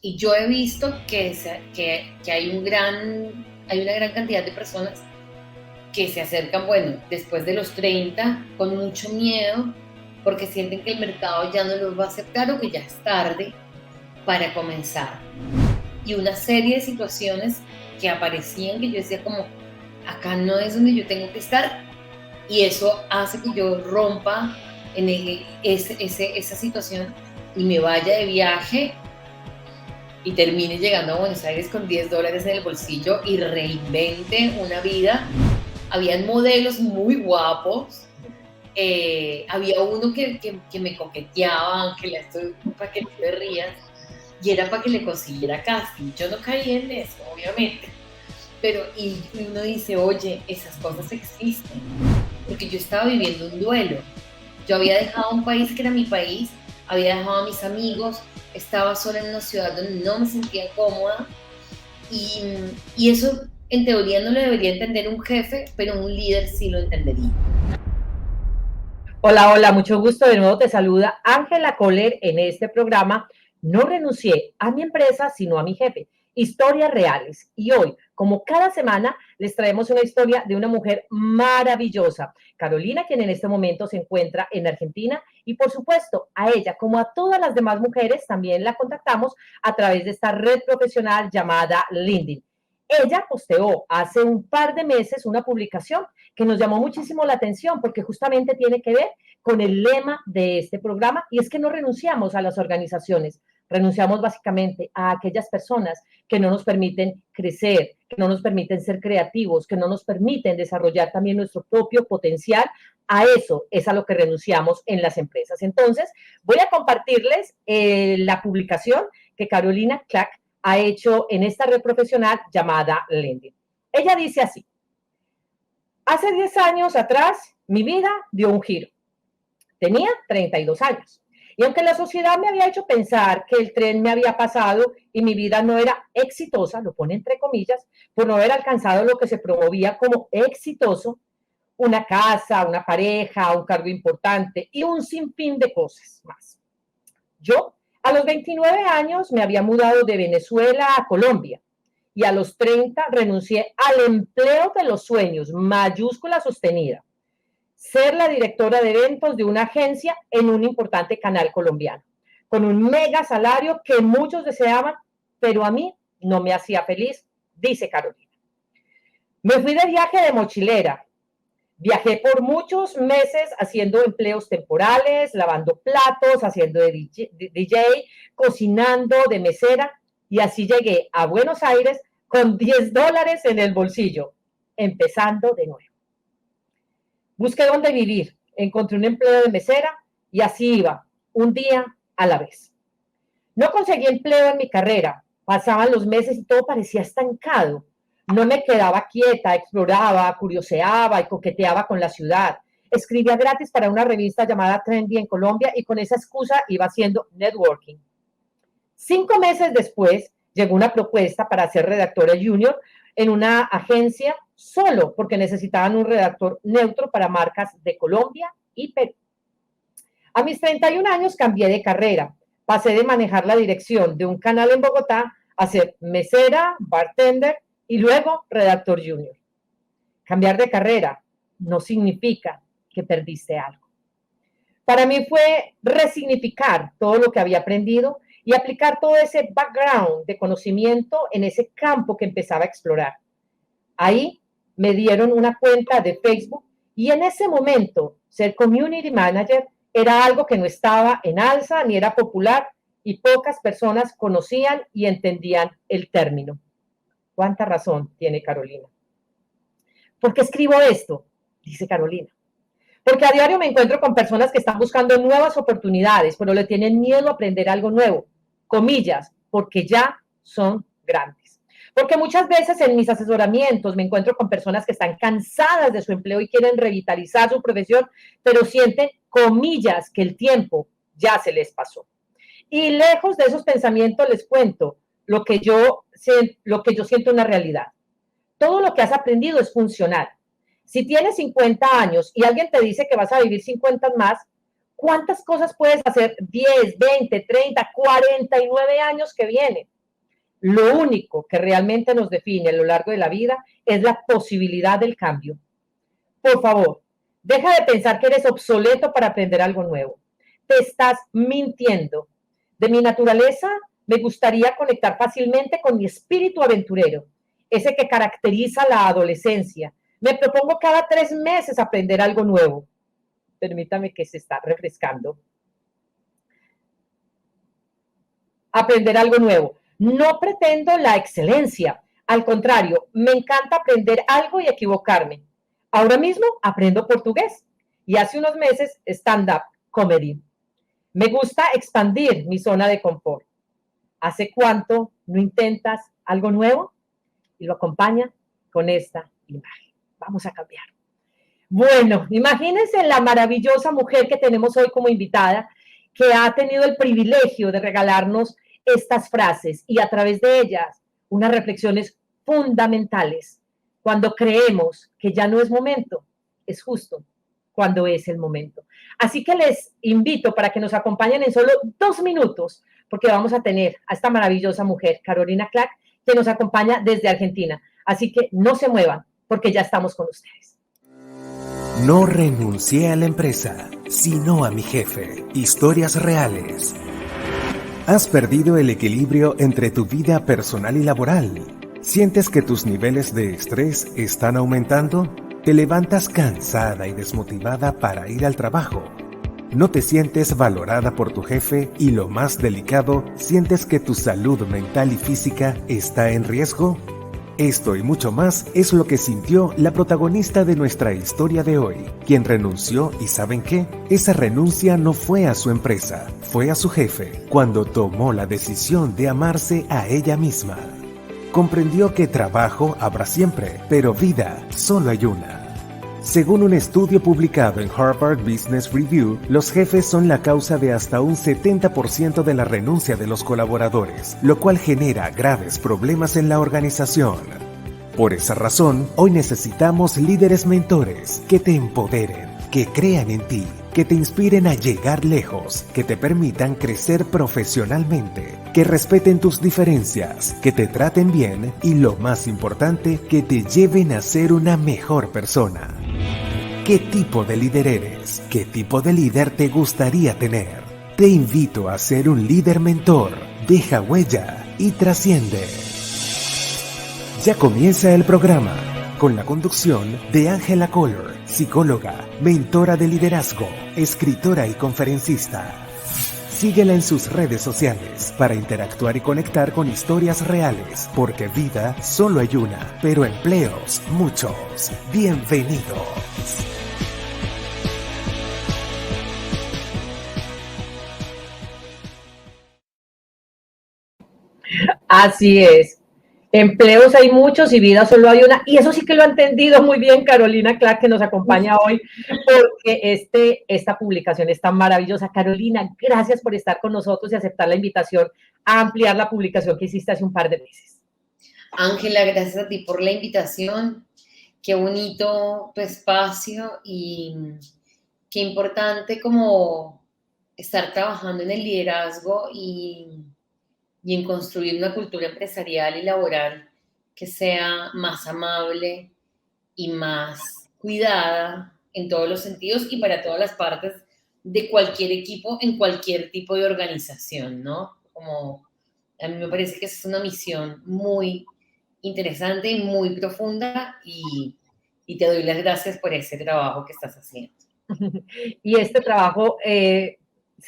Y yo he visto que hay una gran cantidad de personas que se acercan, bueno, después de los 30 con mucho miedo porque sienten que el mercado ya no los va a aceptar o que ya es tarde para comenzar. Y una serie de situaciones que aparecían que yo decía como, acá no es donde yo tengo que estar, y eso hace que yo rompa esa situación y me vaya de viaje y termine llegando a Buenos Aires con $10 en el bolsillo y reinvente una vida. Habían modelos muy guapos, había uno que me coqueteaba, aunque la estoy para que no te rías, y era para que le consiguiera casting. Yo no caí en eso, obviamente, pero y uno dice, oye, esas cosas existen, porque yo estaba viviendo un duelo. Yo había dejado un país que era mi país, había dejado a mis amigos, estaba sola en una ciudad donde no me sentía cómoda, y, y eso en teoría no lo debería entender un jefe, pero un líder sí lo entendería. Hola, hola, mucho gusto. De nuevo te saluda Ángela Kohler en este programa. No renuncié a mi empresa, sino a mi jefe. Historias reales. Y hoy, como cada semana, les traemos una historia de una mujer maravillosa, Carolina, quien en este momento se encuentra en Argentina. Y por supuesto, a ella, como a todas las demás mujeres, también la contactamos a través de esta red profesional llamada LinkedIn. Ella posteó hace un par de meses una publicación que nos llamó muchísimo la atención porque justamente tiene que ver con el lema de este programa, y es que no renunciamos a las organizaciones, renunciamos básicamente a aquellas personas que no nos permiten crecer, que no nos permiten ser creativos, que no nos permiten desarrollar también nuestro propio potencial. A eso es a lo que renunciamos en las empresas. Entonces, voy a compartirles la publicación que Carolina Clack ha hecho en esta red profesional llamada LinkedIn. Ella dice así: hace 10 años atrás, mi vida dio un giro. Tenía 32 años. Y aunque la sociedad me había hecho pensar que el tren me había pasado y mi vida no era exitosa, lo pone entre comillas, por no haber alcanzado lo que se promovía como exitoso, una casa, una pareja, un cargo importante y un sinfín de cosas más. Yo, a los 29 años, me había mudado de Venezuela a Colombia, y a los 30 renuncié al empleo de los sueños, mayúscula sostenida, ser la directora de eventos de una agencia en un importante canal colombiano, con un mega salario que muchos deseaban, pero a mí no me hacía feliz, dice Carolina. Me fui de viaje de mochilera. Viajé por muchos meses haciendo empleos temporales, lavando platos, haciendo de DJ, cocinando, de mesera, y así llegué a Buenos Aires con $10 en el bolsillo, empezando de nuevo. Busqué dónde vivir, encontré un empleo de mesera y así iba, un día a la vez. No conseguí empleo en mi carrera, pasaban los meses y todo parecía estancado. No me quedaba quieta, exploraba, curioseaba y coqueteaba con la ciudad. Escribía gratis para una revista llamada Trendy en Colombia y con esa excusa iba haciendo networking. 5 meses después llegó una propuesta para ser redactora junior en una agencia solo porque necesitaban un redactor neutro para marcas de Colombia y Perú. A mis 31 años cambié de carrera. Pasé de manejar la dirección de un canal en Bogotá a ser mesera, bartender y luego redactor junior. Cambiar de carrera no significa que perdiste algo. Para mí fue resignificar todo lo que había aprendido y aplicar todo ese background de conocimiento en ese campo que empezaba a explorar. Ahí me dieron una cuenta de Facebook y en ese momento ser community manager era algo que no estaba en alza ni era popular y pocas personas conocían y entendían el término. ¿Cuánta razón tiene Carolina? ¿Por qué escribo esto? Dice Carolina. Porque a diario me encuentro con personas que están buscando nuevas oportunidades, pero le tienen miedo a aprender algo nuevo. Comillas, porque ya son grandes. Porque muchas veces en mis asesoramientos me encuentro con personas que están cansadas de su empleo y quieren revitalizar su profesión, pero sienten, comillas, que el tiempo ya se les pasó. Y lejos de esos pensamientos les cuento lo que yo siento una realidad. Todo lo que has aprendido es funcional. Si tienes 50 años y alguien te dice que vas a vivir 50 más, ¿Cuántas cosas puedes hacer 10, 20, 30, 49 años que vienen? Lo único que realmente nos define a lo largo de la vida es la posibilidad del cambio. Por favor, deja de pensar que eres obsoleto para aprender algo nuevo. Te estás mintiendo. De mi naturaleza, me gustaría conectar fácilmente con mi espíritu aventurero, ese que caracteriza la adolescencia. Me propongo cada 3 meses aprender algo nuevo. Permítame que se está refrescando. Aprender algo nuevo. No pretendo la excelencia. Al contrario, me encanta aprender algo y equivocarme. Ahora mismo aprendo portugués y hace unos meses stand-up comedy. Me gusta expandir mi zona de confort. ¿Hace cuánto no intentas algo nuevo? Y lo acompaña con esta imagen. Vamos a cambiar. Bueno, imagínense la maravillosa mujer que tenemos hoy como invitada, que ha tenido el privilegio de regalarnos estas frases y a través de ellas unas reflexiones fundamentales. Cuando creemos que ya no es momento, es justo cuando es el momento. Así que les invito para que nos acompañen en solo 2 minutos, porque vamos a tener a esta maravillosa mujer, Carolina Clack, que nos acompaña desde Argentina. Así que no se muevan, porque ya estamos con ustedes. No renuncié a la empresa, sino a mi jefe. Historias reales. ¿Has perdido el equilibrio entre tu vida personal y laboral? ¿Sientes que tus niveles de estrés están aumentando? ¿Te levantas cansada y desmotivada para ir al trabajo? ¿No te sientes valorada por tu jefe y, lo más delicado, sientes que tu salud mental y física está en riesgo? Esto y mucho más es lo que sintió la protagonista de nuestra historia de hoy, quien renunció y ¿saben qué? Esa renuncia no fue a su empresa, fue a su jefe, cuando tomó la decisión de amarse a ella misma. Comprendió que trabajo habrá siempre, pero vida solo hay una. Según un estudio publicado en Harvard Business Review, los jefes son la causa de hasta un 70% de la renuncia de los colaboradores, lo cual genera graves problemas en la organización. Por esa razón, hoy necesitamos líderes mentores que te empoderen, que crean en ti, que te inspiren a llegar lejos, que te permitan crecer profesionalmente, que respeten tus diferencias, que te traten bien y, lo más importante, que te lleven a ser una mejor persona. ¿Qué tipo de líder eres? ¿Qué tipo de líder te gustaría tener? Te invito a ser un líder mentor, deja huella y trasciende. Ya comienza el programa, con la conducción de Ángela Coller, psicóloga, mentora de liderazgo, escritora y conferencista. Síguela en sus redes sociales para interactuar y conectar con historias reales, porque vida solo hay una, pero empleos muchos. Bienvenidos. Así es. Empleos hay muchos y vida solo hay una. Y eso sí que lo ha entendido muy bien Carolina Clack, que nos acompaña hoy, porque esta publicación está maravillosa. Carolina, gracias por estar con nosotros y aceptar la invitación a ampliar la publicación que hiciste hace un par de meses. Ángela, gracias a ti por la invitación. Qué bonito tu espacio y qué importante como estar trabajando en el liderazgo y en construir una cultura empresarial y laboral que sea más amable y más cuidada en todos los sentidos y para todas las partes de cualquier equipo en cualquier tipo de organización, ¿no? Como a mí me parece que es una misión muy interesante y muy profunda y te doy las gracias por ese trabajo que estás haciendo. Y este trabajo se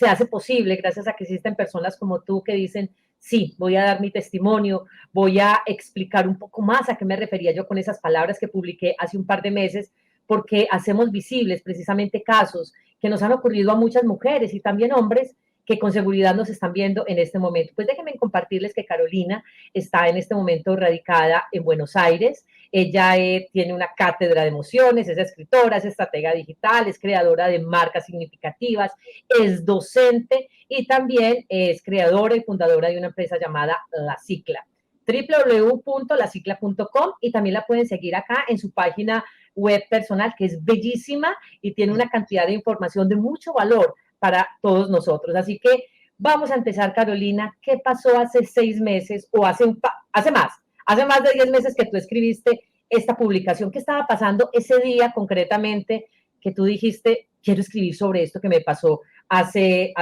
hace posible gracias a que existen personas como tú que dicen, sí, voy a dar mi testimonio, voy a explicar un poco más a qué me refería yo con esas palabras que publiqué hace un par de meses, porque hacemos visibles precisamente casos que nos han ocurrido a muchas mujeres y también hombres que con seguridad nos están viendo en este momento. Pues déjenme compartirles que Carolina está en este momento radicada en Buenos Aires. Ella tiene una cátedra de emociones, es escritora, es estratega digital, es creadora de marcas significativas, es docente y también es creadora y fundadora de una empresa llamada La Cicla, www.lacicla.com, y también la pueden seguir acá en su página web personal, que es bellísima y tiene una cantidad de información de mucho valor para todos nosotros. Así que vamos a empezar, Carolina. ¿Qué pasó hace 6 meses o hace más de 10 meses que tú escribiste esta publicación? ¿Qué estaba pasando ese día concretamente que tú dijiste, quiero escribir sobre esto que me pasó hace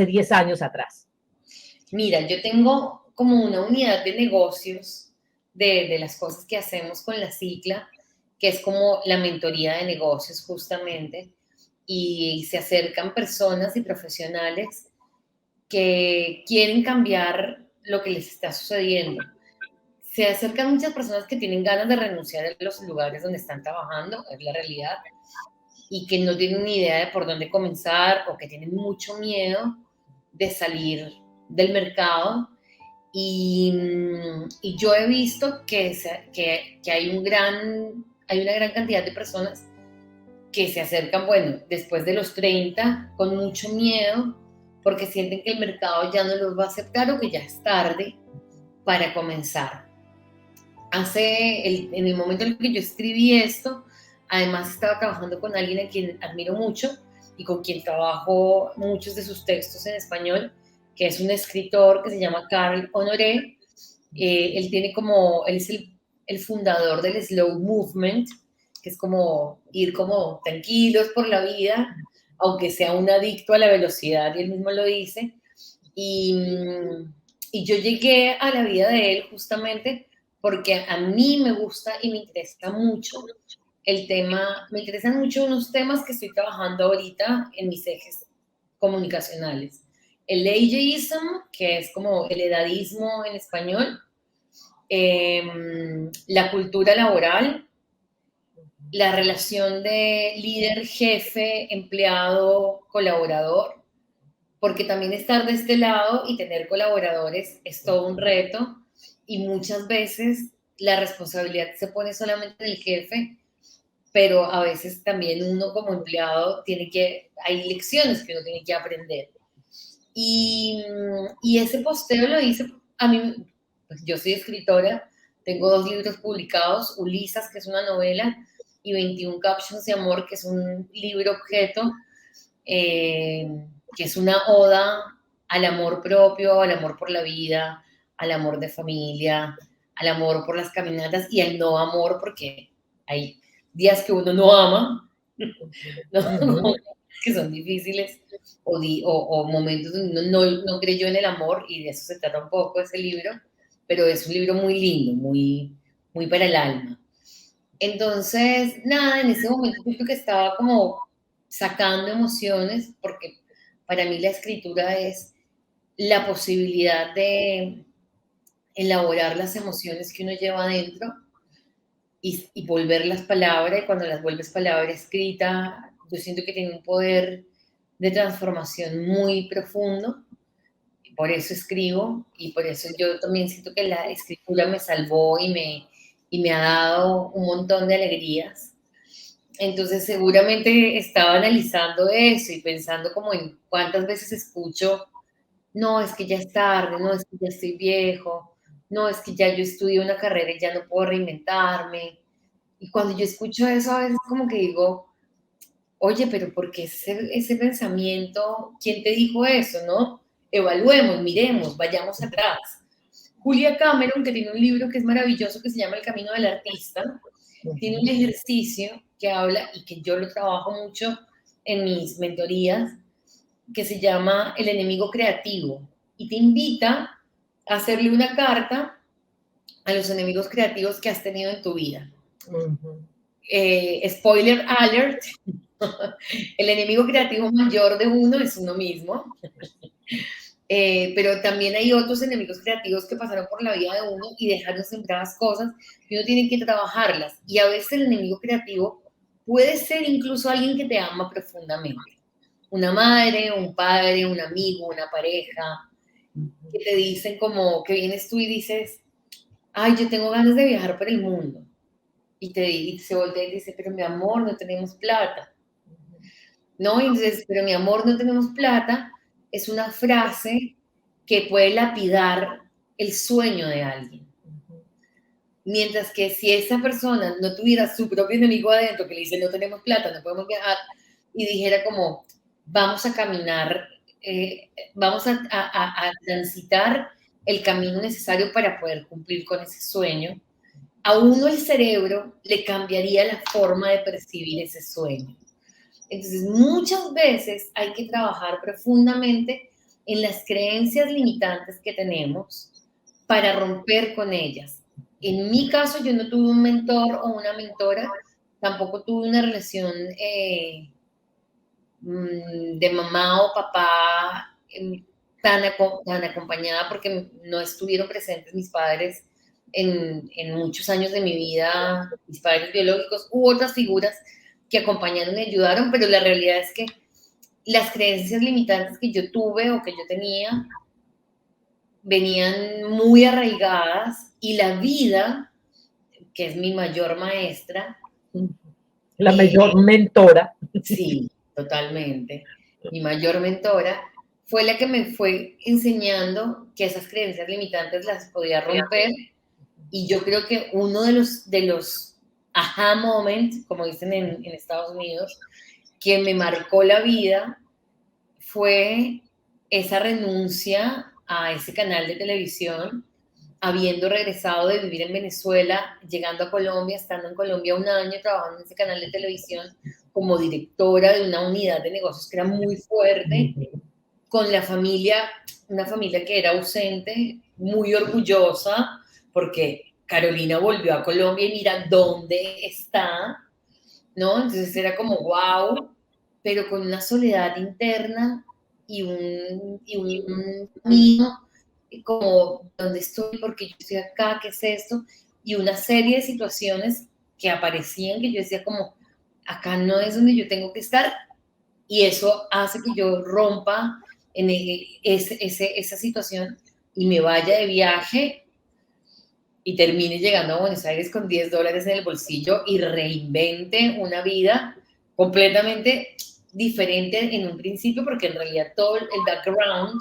10 años atrás? Mira, yo tengo como una unidad de negocios de las cosas que hacemos con la Cicla, que es como la mentoría de negocios justamente, y se acercan personas y profesionales que quieren cambiar lo que les está sucediendo. Se acercan muchas personas que tienen ganas de renunciar a los lugares donde están trabajando, es la realidad, y que no tienen ni idea de por dónde comenzar o que tienen mucho miedo de salir del mercado. Y yo he visto que hay una gran cantidad de personas que se acercan, bueno, después de los 30, con mucho miedo, porque sienten que el mercado ya no los va a aceptar o que ya es tarde para comenzar. En el momento en el que yo escribí esto, además estaba trabajando con alguien a quien admiro mucho y con quien trabajo muchos de sus textos en español, que es un escritor que se llama Carl Honoré. Él es el fundador del Slow Movement, que es como ir como tranquilos por la vida, aunque sea un adicto a la velocidad, y él mismo lo dice. Y yo llegué a la vida de él justamente porque a mí me gusta y me interesa mucho me interesan mucho unos temas que estoy trabajando ahorita en mis ejes comunicacionales. El ageism, que es como el edadismo en español, la cultura laboral, la relación de líder, jefe, empleado, colaborador, porque también estar de este lado y tener colaboradores es todo un reto y muchas veces la responsabilidad se pone solamente en el jefe, pero a veces también uno como empleado hay lecciones que uno tiene que aprender. Y ese posteo lo hice, a mí, pues yo soy escritora, tengo 2 libros publicados, Ulisas, que es una novela, y 21 Captions de Amor, que es un libro objeto, que es una oda al amor propio, al amor por la vida, al amor de familia, al amor por las caminatas y al no amor, porque hay días que uno no ama, ¿no? Que son difíciles, o momentos donde uno no creyó en el amor, y de eso se trata un poco ese libro, pero es un libro muy lindo, muy para el alma. Entonces, nada, en ese momento creo que estaba como sacando emociones, porque para mí la escritura es la posibilidad de elaborar las emociones que uno lleva adentro y volverlas palabra, y cuando las vuelves palabra escrita, yo siento que tiene un poder de transformación muy profundo. Por eso escribo, y por eso yo también siento que la escritura me salvó y me ha dado un montón de alegrías. Entonces seguramente estaba analizando eso y pensando como en cuántas veces escucho, no, es que ya es tarde, no, es que ya estoy viejo, no, es que ya yo estudié una carrera y ya no puedo reinventarme. Y cuando yo escucho eso, a veces como que digo, oye, pero ¿por qué ese pensamiento? ¿Quién te dijo eso, no? Evaluemos, miremos, vayamos atrás. Julia Cameron, que tiene un libro que es maravilloso, que se llama El Camino del Artista, tiene un ejercicio que habla, y que yo lo trabajo mucho en mis mentorías, que se llama El enemigo creativo, y te invita a hacerle una carta a los enemigos creativos que has tenido en tu vida. Spoiler alert, el enemigo creativo mayor de uno es uno mismo, pero también hay otros enemigos creativos que pasaron por la vida de uno y dejaron sembradas cosas y uno tiene que trabajarlas. Y a veces el enemigo creativo puede ser incluso alguien que te ama profundamente. Una madre, un padre, un amigo, una pareja, que te dicen como que vienes tú y dices, ay, yo tengo ganas de viajar por el mundo. Y se voltea y dice, pero mi amor, no tenemos plata. ¿No? Y entonces, pero mi amor, no tenemos plata, es una frase que puede lapidar el sueño de alguien. Mientras que si esa persona no tuviera su propio enemigo adentro que le dice, no tenemos plata, no podemos viajar, y dijera como, vamos a caminar, vamos a transitar el camino necesario para poder cumplir con ese sueño. A uno el cerebro le cambiaría la forma de percibir ese sueño. Entonces, muchas veces hay que trabajar profundamente en las creencias limitantes que tenemos para romper con ellas. En mi caso, yo no tuve un mentor o una mentora, tampoco tuve una relación de mamá o papá tan acompañada porque no estuvieron presentes mis padres en muchos años de mi vida, mis padres biológicos u otras figuras que acompañaron y ayudaron, pero la realidad es que las creencias limitantes que yo tuve o que yo tenía venían muy arraigadas y la vida, que es mi mayor maestra. La mayor mentora. Sí, totalmente. Mi mayor mentora fue la que me fue enseñando que esas creencias limitantes las podía romper y yo creo que uno de los aha moments, como dicen en Estados Unidos, que me marcó la vida fue esa renuncia a ese canal de televisión, habiendo regresado de vivir en Venezuela, llegando a Colombia, estando en Colombia un año trabajando en ese canal de televisión como directora de una unidad de negocios que era muy fuerte, con la familia, una familia que era ausente, muy orgullosa, porque Carolina volvió a Colombia y mira dónde está, ¿no? Entonces era como, wow, pero con una soledad interna y un camino como, ¿dónde estoy? ¿Por qué yo estoy acá? ¿Qué es esto? Y una serie de situaciones que aparecían que yo decía como, acá no es donde yo tengo que estar, y eso hace que yo rompa en esa situación y me vaya de viaje y termine llegando a Buenos Aires con $10 en el bolsillo y reinvente una vida completamente diferente en un principio, porque en realidad todo el background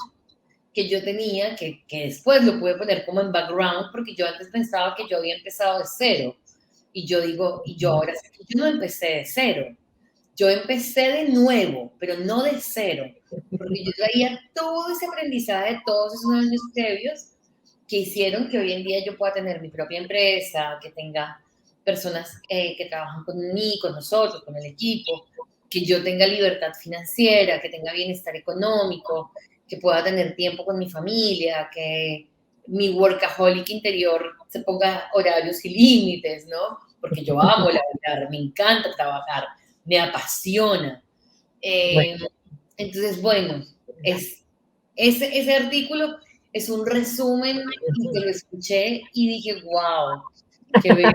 que yo tenía, que después lo pude poner como en background, porque yo antes pensaba que yo había empezado de cero. Y yo digo, y yo ahora sé que yo no empecé de cero. Yo empecé de nuevo, pero no de cero, porque yo traía todo ese aprendizaje de todos esos años previos que hicieron que hoy en día yo pueda tener mi propia empresa, que tenga personas que trabajan conmigo, con nosotros, con el equipo, que yo tenga libertad financiera, que tenga bienestar económico, que pueda tener tiempo con mi familia, que mi workaholic interior se ponga horarios y límites, ¿no? Porque yo amo laburar, me encanta trabajar, me apasiona. Entonces, bueno, ese artículo es un resumen y que lo escuché y dije, wow, qué bello.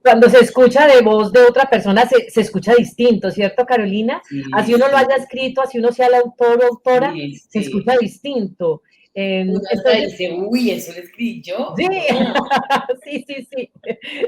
Cuando se escucha de voz de otra persona, se escucha distinto, ¿cierto, Carolina? Sí, así uno lo haya escrito, así uno sea el autor o autora, sí, se escucha distinto. Uno hasta dice, uy, ¿eso lo escribí yo? Sí, No. sí,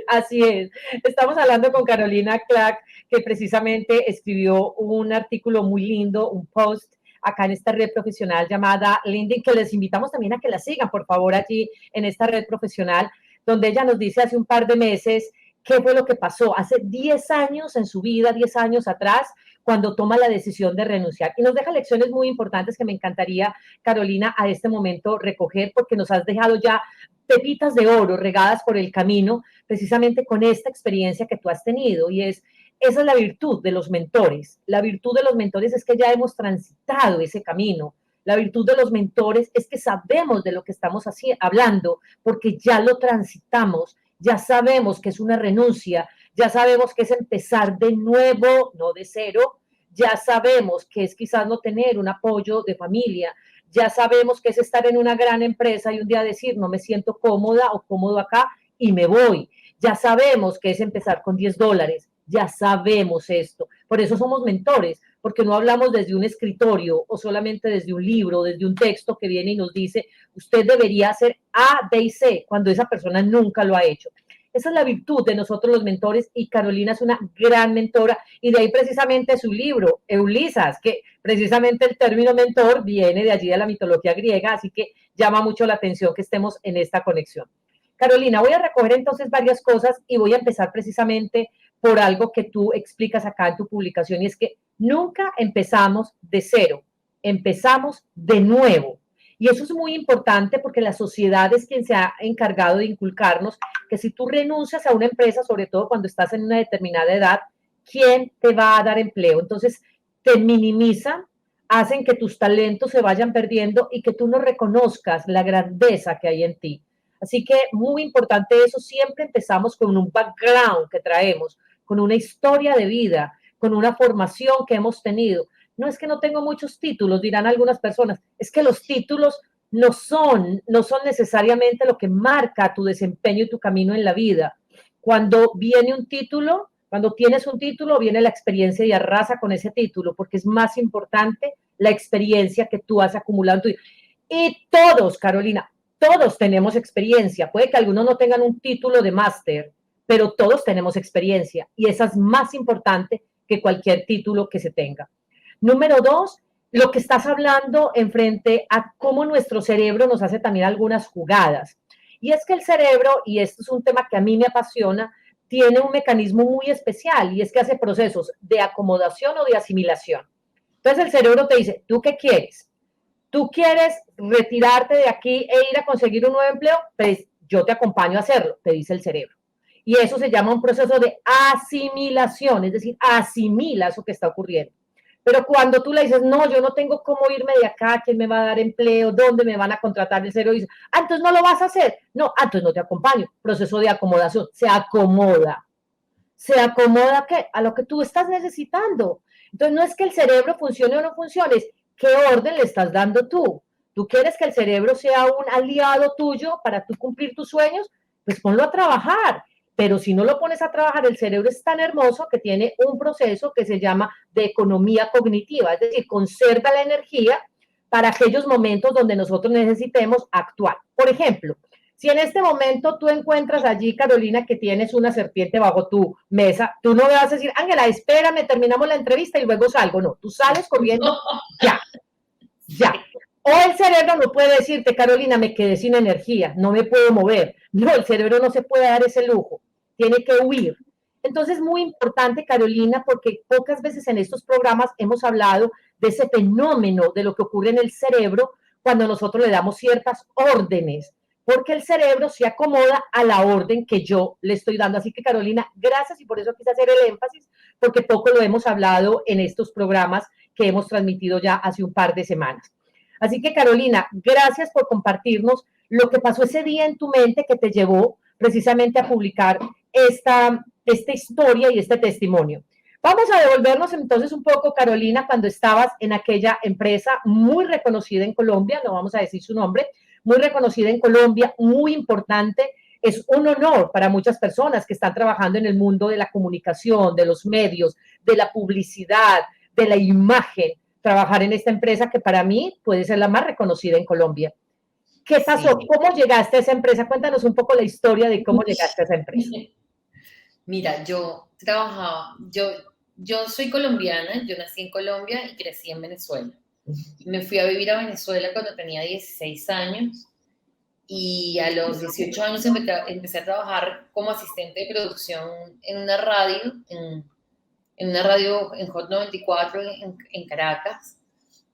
así es. Estamos hablando con Carolina Clack, que precisamente escribió un artículo muy lindo, un post acá en esta red profesional llamada LinkedIn, que les invitamos también a que la sigan, por favor, allí en esta red profesional, donde ella nos dice hace un par de meses qué fue lo que pasó hace 10 años en su vida, 10 años atrás, cuando toma la decisión de renunciar. Y nos deja lecciones muy importantes que me encantaría, Carolina, a este momento recoger, porque nos has dejado ya pepitas de oro regadas por el camino, precisamente con esta experiencia que tú has tenido. Y esa es la virtud de los mentores. La virtud de los mentores es que ya hemos transitado ese camino. La virtud de los mentores es que sabemos de lo que estamos hablando, porque ya lo transitamos, ya sabemos que es una renuncia, ya sabemos que es empezar de nuevo, no de cero, ya sabemos que es quizás no tener un apoyo de familia, ya sabemos que es estar en una gran empresa y un día decir, no me siento cómoda o cómodo acá y me voy. Ya sabemos que es empezar con $10, ya sabemos esto. Por eso somos mentores, porque no hablamos desde un escritorio o solamente desde un libro, desde un texto que viene y nos dice, usted debería hacer A, B y C, cuando esa persona nunca lo ha hecho. Esa es la virtud de nosotros los mentores y Carolina es una gran mentora y de ahí precisamente su libro, Eulisas, que precisamente el término mentor viene de allí de la mitología griega, así que llama mucho la atención que estemos en esta conexión. Carolina, voy a recoger entonces varias cosas y voy a empezar precisamente por algo que tú explicas acá en tu publicación y es que Nunca empezamos de cero, empezamos de nuevo. Y eso es muy importante porque la sociedad es quien se ha encargado de inculcarnos que si tú renuncias a una empresa, sobre todo cuando estás en una determinada edad, ¿quién te va a dar empleo? Entonces te minimizan, hacen que tus talentos se vayan perdiendo y que tú no reconozcas la grandeza que hay en ti. Así que muy importante eso, siempre empezamos con un background que traemos, con una historia de vida, con una formación que hemos tenido. No es que no tengo muchos títulos, dirán algunas personas, es que los títulos no son necesariamente lo que marca tu desempeño y tu camino en la vida. Cuando viene un título, cuando tienes un título, viene la experiencia y arrasa con ese título, porque es más importante la experiencia que tú has acumulado en tu vida. Y todos, Carolina, todos tenemos experiencia. Puede que algunos no tengan un título de máster, pero todos tenemos experiencia y esa es más importante que cualquier título que se tenga. Número dos, lo que estás hablando en frente a cómo nuestro cerebro nos hace también algunas jugadas. Y es que el cerebro, y esto es un tema que a mí me apasiona, tiene un mecanismo muy especial y es que hace procesos de acomodación o de asimilación. Entonces el cerebro te dice, ¿tú qué quieres? ¿Tú quieres retirarte de aquí e ir a conseguir un nuevo empleo? Pues yo te acompaño a hacerlo, te dice el cerebro. Y eso se llama un proceso de asimilación, es decir, asimila eso que está ocurriendo. Pero cuando tú le dices, no, yo no tengo cómo irme de acá, ¿quién me va a dar empleo? ¿Dónde me van a contratar? El cerebro dice, entonces no lo vas a hacer. No, entonces no te acompaño. Proceso de acomodación, se acomoda. ¿Se acomoda ¿qué? A lo que tú estás necesitando. Entonces no es que el cerebro funcione o no funcione, es qué orden le estás dando tú. ¿Tú quieres que el cerebro sea un aliado tuyo para tú cumplir tus sueños? Pues ponlo a trabajar. Pero si no lo pones a trabajar, el cerebro es tan hermoso que tiene un proceso que se llama de economía cognitiva, es decir, conserva la energía para aquellos momentos donde nosotros necesitemos actuar. Por ejemplo, si en este momento tú encuentras allí, Carolina, que tienes una serpiente bajo tu mesa, tú no me vas a decir, Ángela, espérame, terminamos la entrevista y luego salgo. No, tú sales corriendo ya, ya. O el cerebro no puede decirte, Carolina, me quedé sin energía, no me puedo mover. No, el cerebro no se puede dar ese lujo, tiene que huir. Entonces, muy importante, Carolina, porque pocas veces en estos programas hemos hablado de ese fenómeno, de lo que ocurre en el cerebro cuando nosotros le damos ciertas órdenes, porque el cerebro se acomoda a la orden que yo le estoy dando. Así que, Carolina, gracias y por eso quise hacer el énfasis, porque poco lo hemos hablado en estos programas que hemos transmitido ya hace un par de semanas. Así que, Carolina, gracias por compartirnos lo que pasó ese día en tu mente que te llevó precisamente a publicar esta historia y este testimonio. Vamos a devolvernos entonces un poco, Carolina, cuando estabas en aquella empresa muy reconocida en Colombia, no vamos a decir su nombre, muy reconocida en Colombia, muy importante. Es un honor para muchas personas que están trabajando en el mundo de la comunicación, de los medios, de la publicidad, de la imagen, trabajar en esta empresa que para mí puede ser la más reconocida en Colombia. ¿Qué pasó? Sí. ¿Cómo llegaste a esa empresa? Cuéntanos un poco la historia de cómo llegaste a esa empresa. Mira, yo soy colombiana, yo nací en Colombia y crecí en Venezuela. Me fui a vivir a Venezuela cuando tenía 16 años y a los 18 años empecé a trabajar como asistente de producción en una radio, en una radio en Hot 94 en Caracas.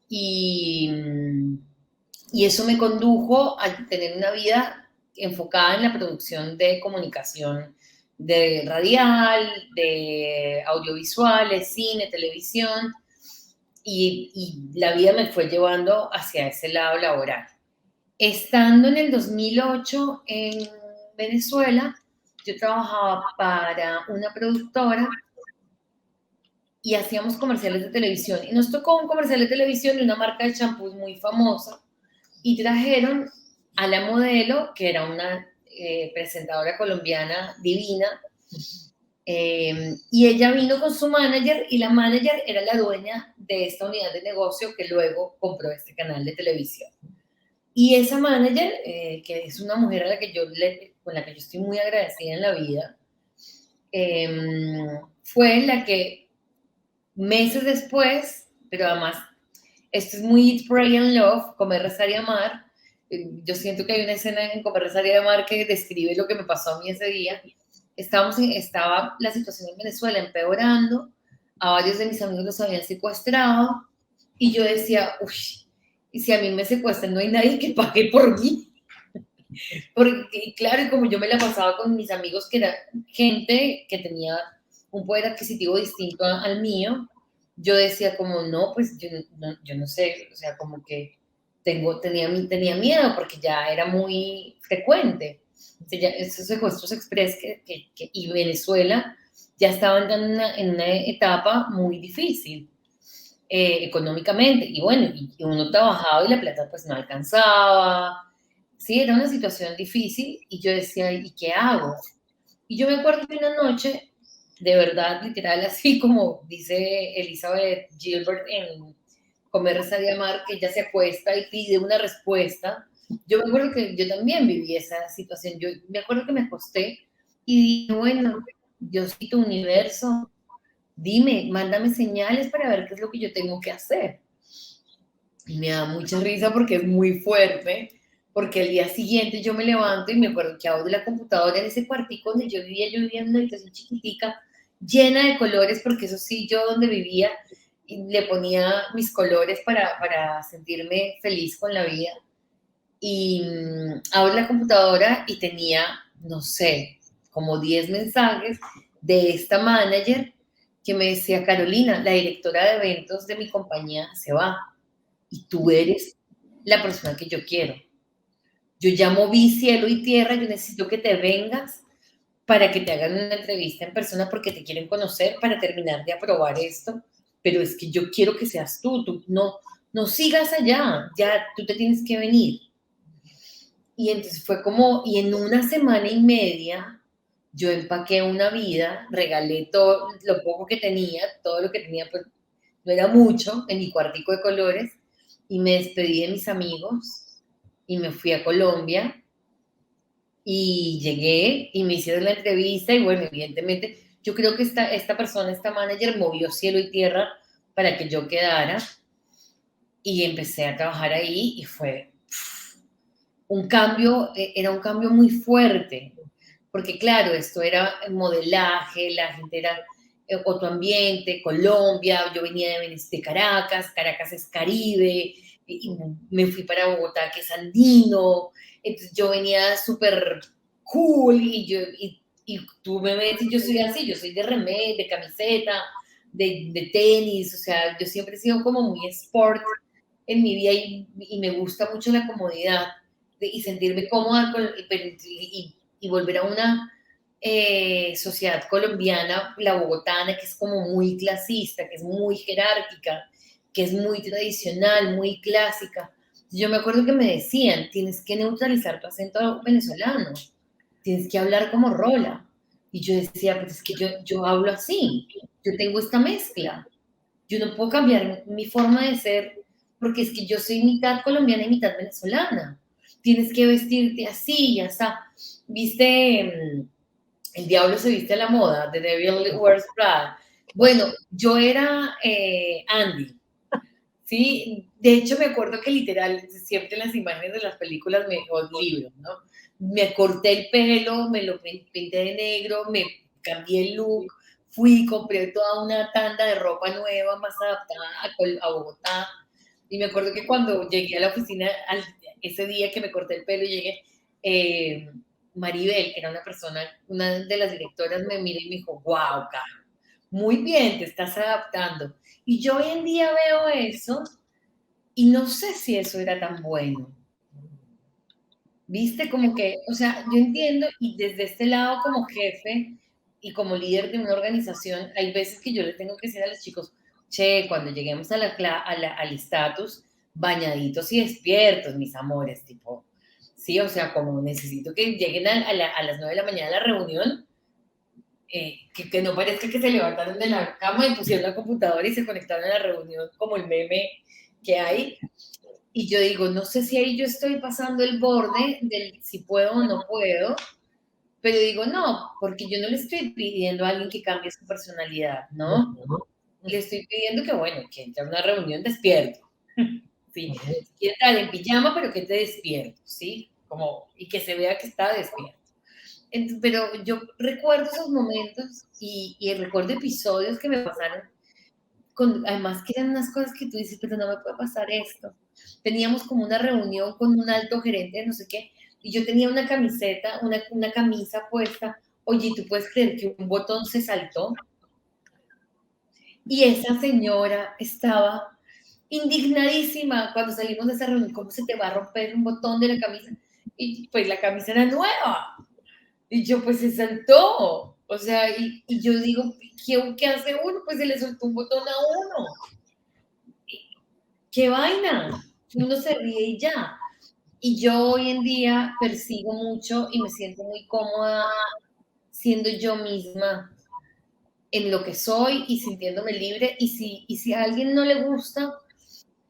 Y eso me condujo a tener una vida enfocada en la producción de comunicación, de radial, de audiovisuales, cine, televisión, y la vida me fue llevando hacia ese lado laboral. Estando en el 2008 en Venezuela, yo trabajaba para una productora y hacíamos comerciales de televisión. Y nos tocó un comercial de televisión de una marca de champús muy famosa y trajeron a la modelo, que era una presentadora colombiana divina, y ella vino con su manager y la manager era la dueña de esta unidad de negocio que luego compró este canal de televisión. Y esa manager, que es una mujer con la que yo estoy muy agradecida en la vida, fue la que meses después, pero además esto es muy Eat, Pray and Love, Comer, Rezar y Amar. Yo siento que hay una escena en Comer, Rezar y Amar que describe lo que me pasó a mí ese día. Estaba la situación en Venezuela empeorando, a varios de mis amigos los habían secuestrado, y yo decía, uy, y si a mí me secuestran, no hay nadie que pague por mí. Porque, claro, y como yo me la pasaba con mis amigos, que era gente que tenía un poder adquisitivo distinto al mío, yo decía como, no, pues yo no sé, o sea, como que tenía miedo porque ya era muy frecuente. O sea, ya esos secuestros express y Venezuela ya estaban en una etapa muy difícil económicamente. Y bueno, y uno trabajaba y la plata pues no alcanzaba. Sí, era una situación difícil y yo decía, ¿y qué hago? Y yo me acuerdo de una noche, de verdad, literal, así como dice Elizabeth Gilbert en Comer, Rezar y Amar, que ella se acuesta y pide una respuesta. Yo me acuerdo que yo también viví esa situación. Yo me acuerdo que me acosté y dije, bueno, Diosito universo, dime, mándame señales para ver qué es lo que yo tengo que hacer. Y me da mucha risa porque es muy fuerte, porque el día siguiente yo me levanto y me acuerdo que abro la computadora en ese cuartico donde yo vivía en una habitación chiquitica, llena de colores, porque eso sí, yo donde vivía y le ponía mis colores para sentirme feliz con la vida. Y abro la computadora y tenía, no sé, como 10 mensajes de esta manager que me decía, Carolina, la directora de eventos de mi compañía se va y tú eres la persona que yo quiero. Yo ya moví cielo y tierra, yo necesito que te vengas para que te hagan una entrevista en persona porque te quieren conocer para terminar de aprobar esto, pero es que yo quiero que seas tú no sigas allá, ya tú te tienes que venir. Y entonces fue como, y en una semana y media yo empaqué una vida, regalé todo lo poco que tenía, todo lo que tenía, pues no era mucho, en mi cuartico de colores, y me despedí de mis amigos y me fui a Colombia y llegué y me hicieron la entrevista y bueno, evidentemente yo creo que esta persona, esta manager movió cielo y tierra para que yo quedara y empecé a trabajar ahí y fue un cambio, era un cambio muy fuerte, porque claro, esto era modelaje, la gente era otro ambiente, Colombia, yo venía de Caracas, Caracas es Caribe, y me fui para Bogotá, que es andino, entonces yo venía súper cool, y tú me ves y yo soy así, yo soy de remé, de camiseta, de tenis, o sea, yo siempre he sido como muy sport en mi vida y me gusta mucho la comodidad y sentirme cómoda y volver a una sociedad colombiana, la bogotana, que es como muy clasista, que es muy jerárquica, que es muy tradicional, muy clásica. Yo me acuerdo que me decían, tienes que neutralizar tu acento venezolano, tienes que hablar como rola. Y yo decía, pues es que yo hablo así, yo tengo esta mezcla, yo no puedo cambiar mi forma de ser porque es que yo soy mitad colombiana y mitad venezolana. Tienes que vestirte así, ya está. ¿Viste? El diablo se viste a la moda, The Devil Wears Prada. Bueno, yo era Andy, ¿sí? De hecho, me acuerdo que literal, siempre en las imágenes de las películas o libros, ¿no? Me corté el pelo, me lo pinté de negro, me cambié el look, fui, compré toda una tanda de ropa nueva, más adaptada a Bogotá. Y me acuerdo que cuando llegué a la oficina, ese día que me corté el pelo, llegué, Maribel, que era una persona, una de las directoras, me miró y me dijo, wow, Caro, muy bien, te estás adaptando. Y yo hoy en día veo eso y no sé si eso era tan bueno. ¿Viste? Como que, o sea, yo entiendo y desde este lado como jefe y como líder de una organización, hay veces que yo le tengo que decir a los chicos, che, cuando lleguemos al estatus, bañaditos y despiertos, mis amores, tipo, sí, o sea, como necesito que lleguen a las 9 de la mañana a la reunión, que no parezca que se levantaron de la cama y pusieron la computadora y se conectaron a la reunión como el meme que hay. Y yo digo, no sé si ahí yo estoy pasando el borde del si puedo o no puedo, pero digo, no, porque yo no le estoy pidiendo a alguien que cambie su personalidad, ¿no? Le estoy pidiendo que, bueno, que entre a una reunión despierto, ¿sí? Si quiere estar en pijama, pero que esté despierto, ¿sí? Como, y que se vea que está despierto. Entonces, pero yo recuerdo esos momentos y recuerdo episodios que me pasaron además que eran unas cosas que tú dices, pero no me puede pasar esto. Teníamos como una reunión con un alto gerente, no sé qué, y yo tenía una camiseta, una camisa puesta. Oye, ¿tú puedes creer que un botón se saltó? Y esa señora estaba indignadísima cuando salimos de esa reunión. ¿Cómo se te va a romper un botón de la camisa? Y pues la camisa era nueva. Y yo, pues se saltó. O sea, y yo digo, ¿qué hace uno? Pues se le soltó un botón a uno. ¿Qué vaina? Uno se ríe y ya. Y yo hoy en día persigo mucho y me siento muy cómoda siendo yo misma en lo que soy y sintiéndome libre. Y si a alguien no le gusta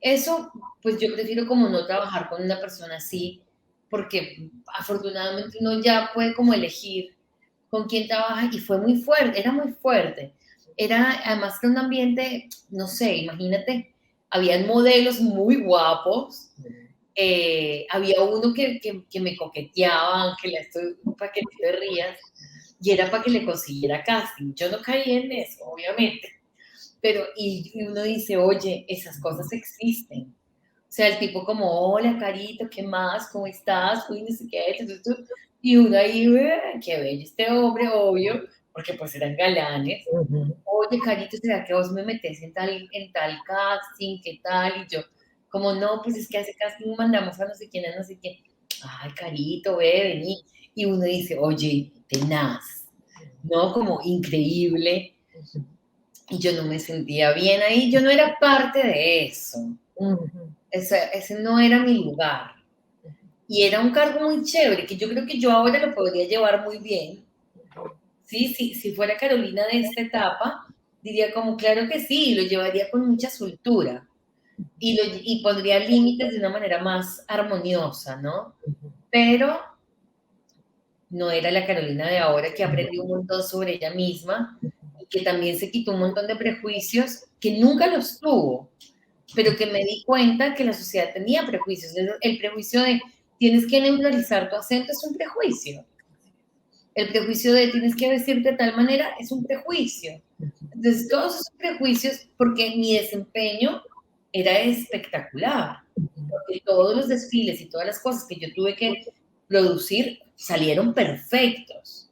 eso, pues yo prefiero como no trabajar con una persona así, porque afortunadamente uno ya puede como elegir con quién trabaja y fue muy fuerte, era muy fuerte. Era además que un ambiente, no sé, imagínate, habían modelos muy guapos, había uno que me coqueteaba, aunque le estoy, para que te rías, y era para que le consiguiera casting. Yo no caí en eso, obviamente, pero y uno dice, oye, esas cosas existen. O sea, el tipo como, hola, Carito, ¿qué más? ¿Cómo estás? Uy, no sé qué, y uno ahí, qué bello este hombre, obvio, porque pues eran galanes. Oye, Carito, ¿será que vos me metes en tal casting? ¿Qué tal? Y yo, como, no, pues es que hace casting mandamos a no sé quién, a no sé quién. Ay, Carito, ve, vení. Y uno dice, oye, tenaz, ¿no? Como increíble. Y yo no me sentía bien ahí, yo no era parte de eso. Ese no era mi lugar. Y era un cargo muy chévere, que yo creo que yo ahora lo podría llevar muy bien. Sí, sí, si fuera Carolina de esta etapa, diría como, claro que sí, lo llevaría con mucha soltura y pondría límites de una manera más armoniosa, ¿no? Pero no era la Carolina de ahora que aprendió un montón sobre ella misma y que también se quitó un montón de prejuicios que nunca los tuvo, pero que me di cuenta que la sociedad tenía prejuicios. El prejuicio de tienes que neutralizar tu acento es un prejuicio. El prejuicio de tienes que vestirte de tal manera es un prejuicio. Entonces, todos esos prejuicios, porque mi desempeño era espectacular, porque todos los desfiles y todas las cosas que yo tuve que producir salieron perfectos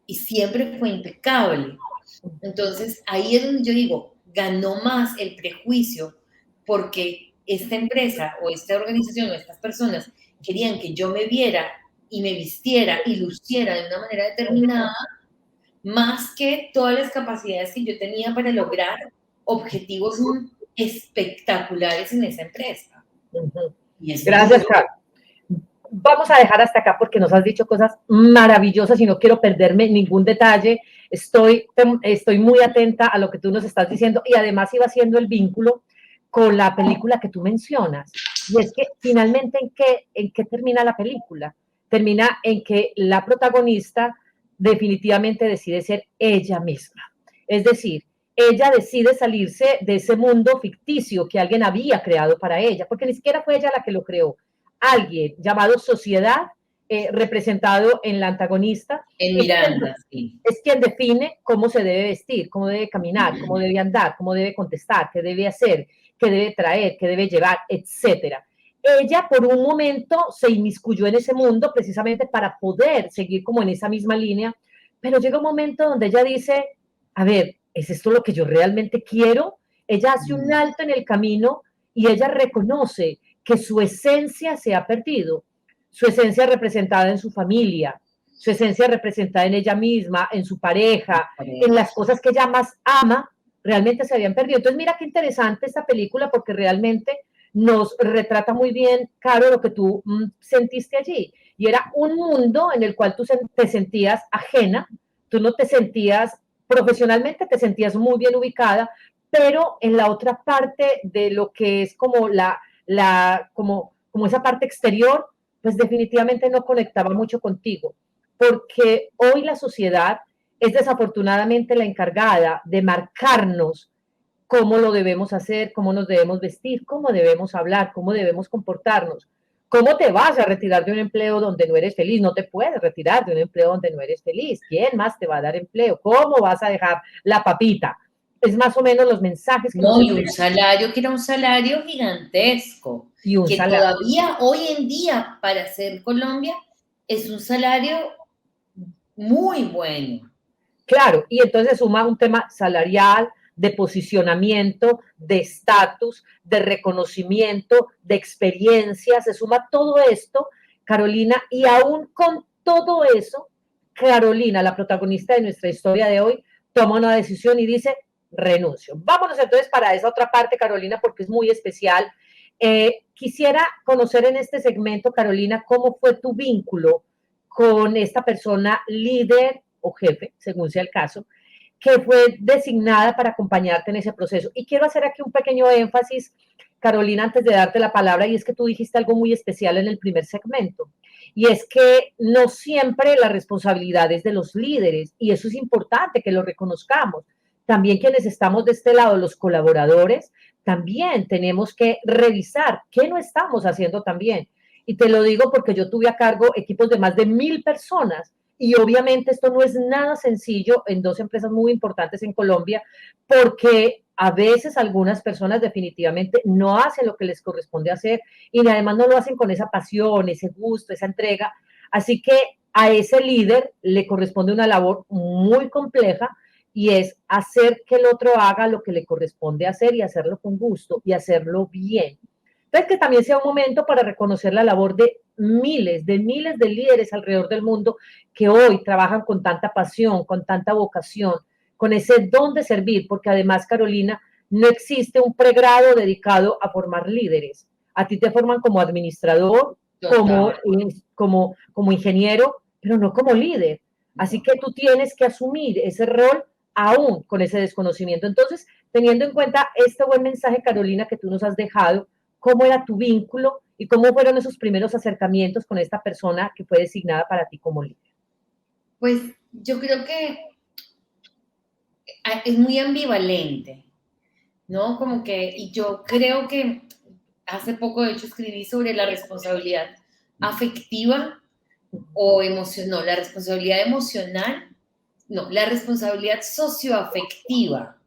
y siempre fue impecable. Entonces, ahí es donde yo digo, ganó más el prejuicio porque esta empresa o esta organización o estas personas querían que yo me viera y me vistiera y luciera de una manera determinada, más que todas las capacidades que yo tenía para lograr objetivos espectaculares en esa empresa. Gracias, Carlos. Vamos a dejar hasta acá porque nos has dicho cosas maravillosas y no quiero perderme ningún detalle. Estoy muy atenta a lo que tú nos estás diciendo y además iba haciendo el vínculo con la película que tú mencionas. Y es que finalmente, ¿en qué termina la película? Termina en que la protagonista definitivamente decide ser ella misma. Es decir, ella decide salirse de ese mundo ficticio que alguien había creado para ella, porque ni siquiera fue ella la que lo creó. Alguien llamado sociedad, representado en la antagonista, en Miranda, sí. Es quien define cómo se debe vestir, cómo debe caminar, cómo debe andar, cómo debe contestar, qué debe hacer, qué debe traer, qué debe llevar, etcétera. Ella por un momento se inmiscuyó en ese mundo precisamente para poder seguir como en esa misma línea, pero llega un momento donde ella dice, a ver, ¿es esto lo que yo realmente quiero? Ella hace un alto en el camino y ella reconoce que su esencia se ha perdido, su esencia representada en su familia, su esencia representada en ella misma, en su pareja, en las cosas que ella más ama, realmente se habían perdido. Entonces, mira qué interesante esta película porque realmente nos retrata muy bien, Caro, lo que tú sentiste allí. Y era un mundo en el cual tú te sentías ajena, tú no te sentías, profesionalmente te sentías muy bien ubicada, pero en la otra parte de lo que es como como esa parte exterior, pues definitivamente no conectaba mucho contigo, porque hoy la sociedad es desafortunadamente la encargada de marcarnos cómo lo debemos hacer, cómo nos debemos vestir, cómo debemos hablar, cómo debemos comportarnos. ¿Cómo te vas a retirar de un empleo donde no eres feliz? No te puedes retirar de un empleo donde no eres feliz. ¿Quién más te va a dar empleo? ¿Cómo vas a dejar la papita? es más o menos los mensajes que No, nos y un salario que era un salario gigantesco, y un que salario. todavía hoy en día para ser Colombia es un salario muy bueno. Claro, y entonces se suma un tema salarial, de posicionamiento, de estatus, de reconocimiento, de experiencia, se suma todo esto, Carolina, y aún con todo eso, Carolina, la protagonista de nuestra historia de hoy, toma una decisión y dice, renuncio. Vámonos entonces para esa otra parte, Carolina, porque es muy especial. Quisiera conocer en este segmento, Carolina, cómo fue tu vínculo con esta persona líder o jefe, según sea el caso, que fue designada para acompañarte en ese proceso. Y quiero hacer aquí un pequeño énfasis, Carolina, antes de darte la palabra, y es que tú dijiste algo muy especial en el primer segmento, y es que no siempre la responsabilidad es de los líderes, y eso es importante que lo reconozcamos. También quienes estamos de este lado, los colaboradores, también tenemos que revisar qué no estamos haciendo tan bien. Y te lo digo porque yo tuve a cargo equipos de más de 1000 personas y obviamente esto no es nada sencillo en dos empresas muy importantes en Colombia, porque a veces algunas personas definitivamente no hacen lo que les corresponde hacer y además no lo hacen con esa pasión, ese gusto, esa entrega. Así que a ese líder le corresponde una labor muy compleja y es hacer que el otro haga lo que le corresponde hacer y hacerlo con gusto y hacerlo bien. Entonces, que también sea un momento para reconocer la labor de miles de líderes alrededor del mundo que hoy trabajan con tanta pasión, con tanta vocación, con ese don de servir, porque además, Carolina, no existe un pregrado dedicado a formar líderes. A ti te forman como administrador, como ingeniero, pero no como líder. Así que tú tienes que asumir ese rol aún con ese desconocimiento. Entonces, teniendo en cuenta este buen mensaje, Carolina, que tú nos has dejado, ¿cómo era tu vínculo y cómo fueron esos primeros acercamientos con esta persona que fue designada para ti como líder? Pues yo creo que es muy ambivalente, ¿no? Como que, y yo creo que hace poco, de hecho, escribí sobre la responsabilidad afectiva o emocional, no, la responsabilidad emocional, no, la responsabilidad socioafectiva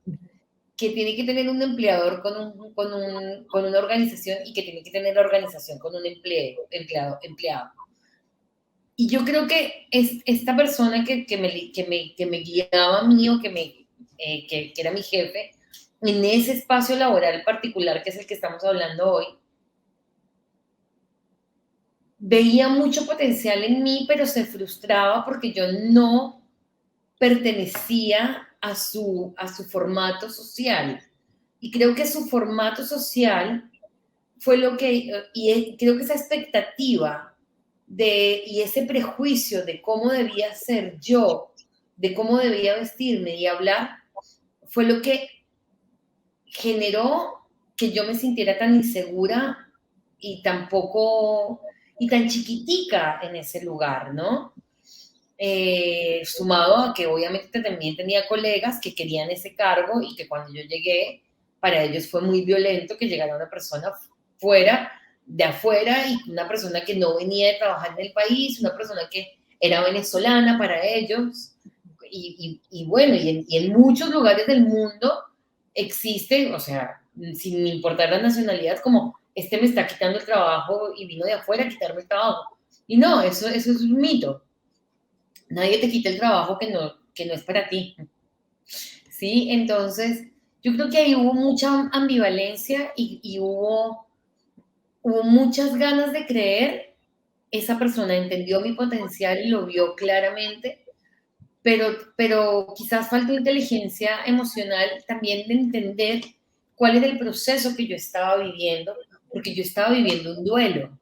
que tiene que tener un empleador con una organización y que tiene que tener la organización con un empleado. Y yo creo que es esta persona que me guiaba a mí o que era mi jefe, en ese espacio laboral particular que es el que estamos hablando hoy, veía mucho potencial en mí, pero se frustraba porque yo no pertenecía a su formato social. Y creo que su formato social fue lo que, y creo que esa expectativa y ese prejuicio de cómo debía ser yo, de cómo debía vestirme y hablar, fue lo que generó que yo me sintiera tan insegura y y tan chiquitica en ese lugar, ¿no? Sumado a que obviamente también tenía colegas que querían ese cargo y que cuando yo llegué, para ellos fue muy violento que llegara una persona de afuera y una persona que no venía de trabajar en el país, una persona que era venezolana para ellos. Y bueno, y en muchos lugares del mundo existe, o sea, sin importar la nacionalidad, como este me está quitando el trabajo y vino de afuera a quitarme el trabajo. Y no, eso es un mito. Nadie te quita el trabajo que no es para ti. ¿Sí? Entonces, yo creo que ahí hubo mucha ambivalencia y hubo muchas ganas de creer. Esa persona entendió mi potencial y lo vio claramente, pero quizás faltó inteligencia emocional también de entender cuál era el proceso que yo estaba viviendo, porque yo estaba viviendo un duelo.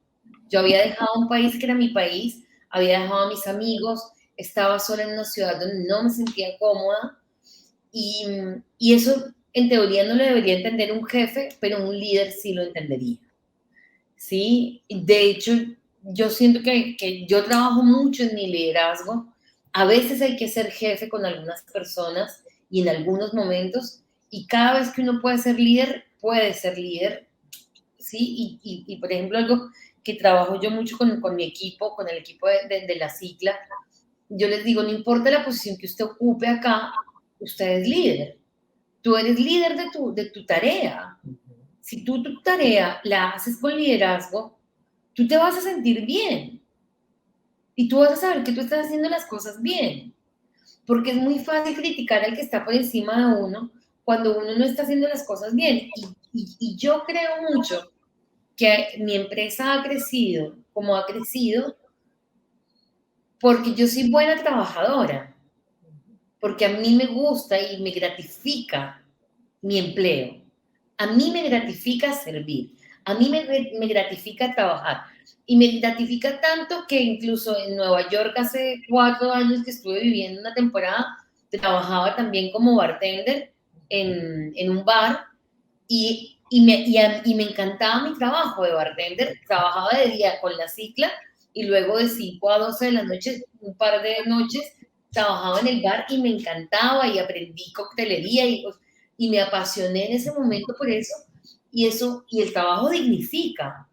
Yo había dejado un país que era mi país, había dejado a mis amigos, estaba sola en una ciudad donde no me sentía cómoda y eso en teoría no lo debería entender un jefe, pero un líder sí lo entendería. ¿Sí? De hecho, yo siento que yo trabajo mucho en mi liderazgo. A veces hay que ser jefe con algunas personas y en algunos momentos, y cada vez que uno puede ser líder, ¿sí? Y por ejemplo, algo que trabajo yo mucho con mi equipo, con el equipo de la Cicla, yo les digo, no importa la posición que usted ocupe acá, usted es líder, tú eres líder de tu tarea. Si tú tu tarea la haces con liderazgo, tú te vas a sentir bien. Y tú vas a saber que tú estás haciendo las cosas bien. Porque es muy fácil criticar al que está por encima de uno cuando uno no está haciendo las cosas bien. Y yo creo mucho que mi empresa ha crecido como ha crecido porque yo soy buena trabajadora, porque a mí me gusta y me gratifica mi empleo. A mí me gratifica servir, a mí me gratifica trabajar. Y me gratifica tanto que incluso en Nueva York hace 4 años que estuve viviendo una temporada, trabajaba también como bartender en un bar y me encantaba mi trabajo de bartender. Trabajaba de día con la cicla y luego de 5 a 12 de la noche, un par de noches, trabajaba en el bar y me encantaba y aprendí coctelería y me apasioné en ese momento por eso. Y el trabajo dignifica.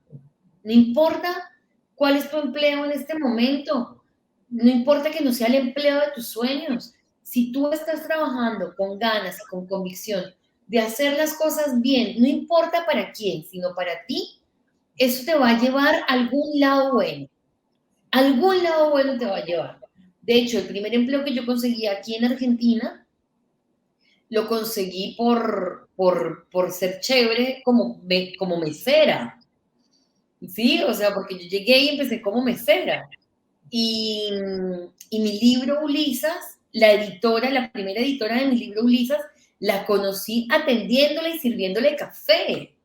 No importa cuál es tu empleo en este momento, no importa que no sea el empleo de tus sueños. Si tú estás trabajando con ganas y con convicción de hacer las cosas bien, no importa para quién, sino para ti, eso te va a llevar a algún lado bueno. Algún lado bueno te va a llevar. De hecho, el primer empleo que yo conseguí aquí en Argentina, lo conseguí por ser chévere como mesera. Sí, o sea, porque yo llegué y empecé como mesera. Y mi libro Ulisas, la primera editora de mi libro Ulisas, la conocí atendiéndola y sirviéndole café.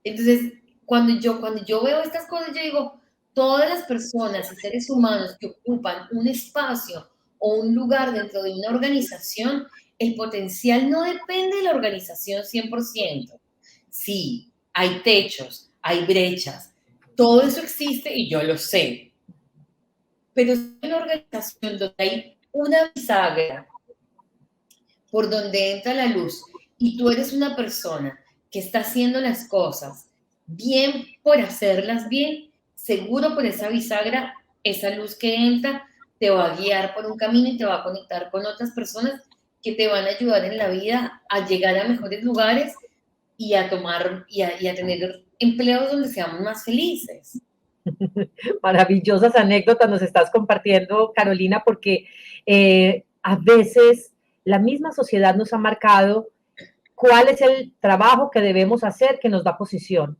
Entonces, cuando yo veo estas cosas, yo digo, todas las personas y seres humanos que ocupan un espacio o un lugar dentro de una organización, el potencial no depende de la organización 100%. Sí, hay techos, hay brechas, todo eso existe y yo lo sé. Pero es una organización donde hay una bisagra por donde entra la luz y tú eres una persona que está haciendo las cosas bien por hacerlas bien, seguro por esa bisagra, esa luz que entra te va a guiar por un camino y te va a conectar con otras personas que te van a ayudar en la vida a llegar a mejores lugares y a tener empleos donde seamos más felices. Maravillosas anécdotas nos estás compartiendo, Carolina, porque a veces la misma sociedad nos ha marcado cuál es el trabajo que debemos hacer que nos da posición.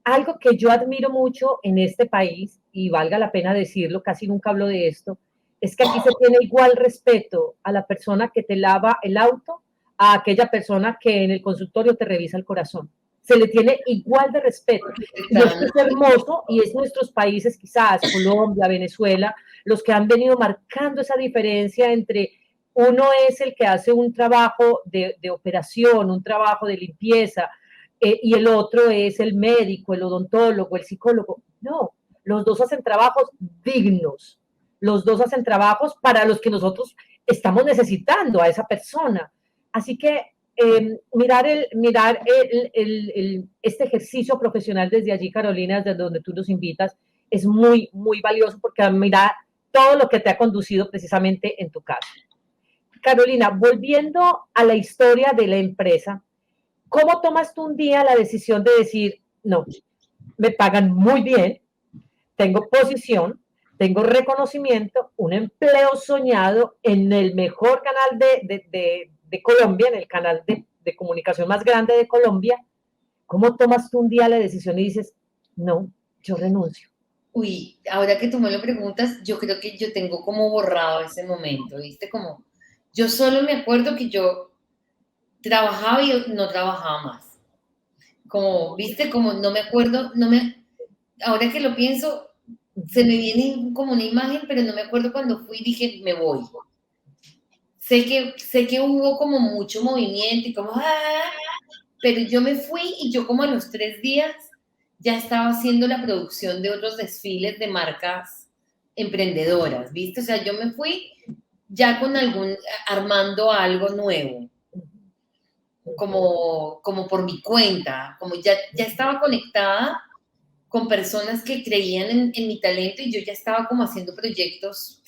Algo que yo admiro mucho en este país, y valga la pena decirlo, casi nunca hablo de esto, es que aquí se tiene igual respeto a la persona que te lava el auto a aquella persona que en el consultorio te revisa el corazón. Se le tiene igual de respeto. Y esto es hermoso y es nuestros países, quizás Colombia, Venezuela, los que han venido marcando esa diferencia entre uno es el que hace un trabajo de operación, un trabajo de limpieza, y el otro es el médico, el odontólogo, el psicólogo. No, los dos hacen trabajos dignos, los dos hacen trabajos para los que nosotros estamos necesitando a esa persona. Así que mirar este ejercicio profesional desde allí, Carolina, desde donde tú nos invitas, es muy, muy valioso porque mirar todo lo que te ha conducido precisamente en tu caso. Carolina, volviendo a la historia de la empresa, ¿cómo tomas tú un día la decisión de decir, no, me pagan muy bien, tengo posición, tengo reconocimiento, un empleo soñado en el mejor canal de Colombia, en el canal de comunicación más grande de Colombia? ¿Cómo tomas tú un día la decisión y dices, no, yo renuncio? Uy, ahora que tú me lo preguntas, yo creo que yo tengo como borrado ese momento, ¿viste? Como, yo solo me acuerdo que yo trabajaba y no trabajaba más. Como, ¿viste? Como no me acuerdo, ahora que lo pienso, se me viene como una imagen, pero no me acuerdo cuando fui y dije, me voy. Sé que hubo como mucho movimiento y como, pero yo me fui y yo como a los 3 días ya estaba haciendo la producción de otros desfiles de marcas emprendedoras, ¿viste? O sea, yo me fui ya con armando algo nuevo, como por mi cuenta, como ya estaba conectada con personas que creían en mi talento y yo ya estaba como haciendo proyectos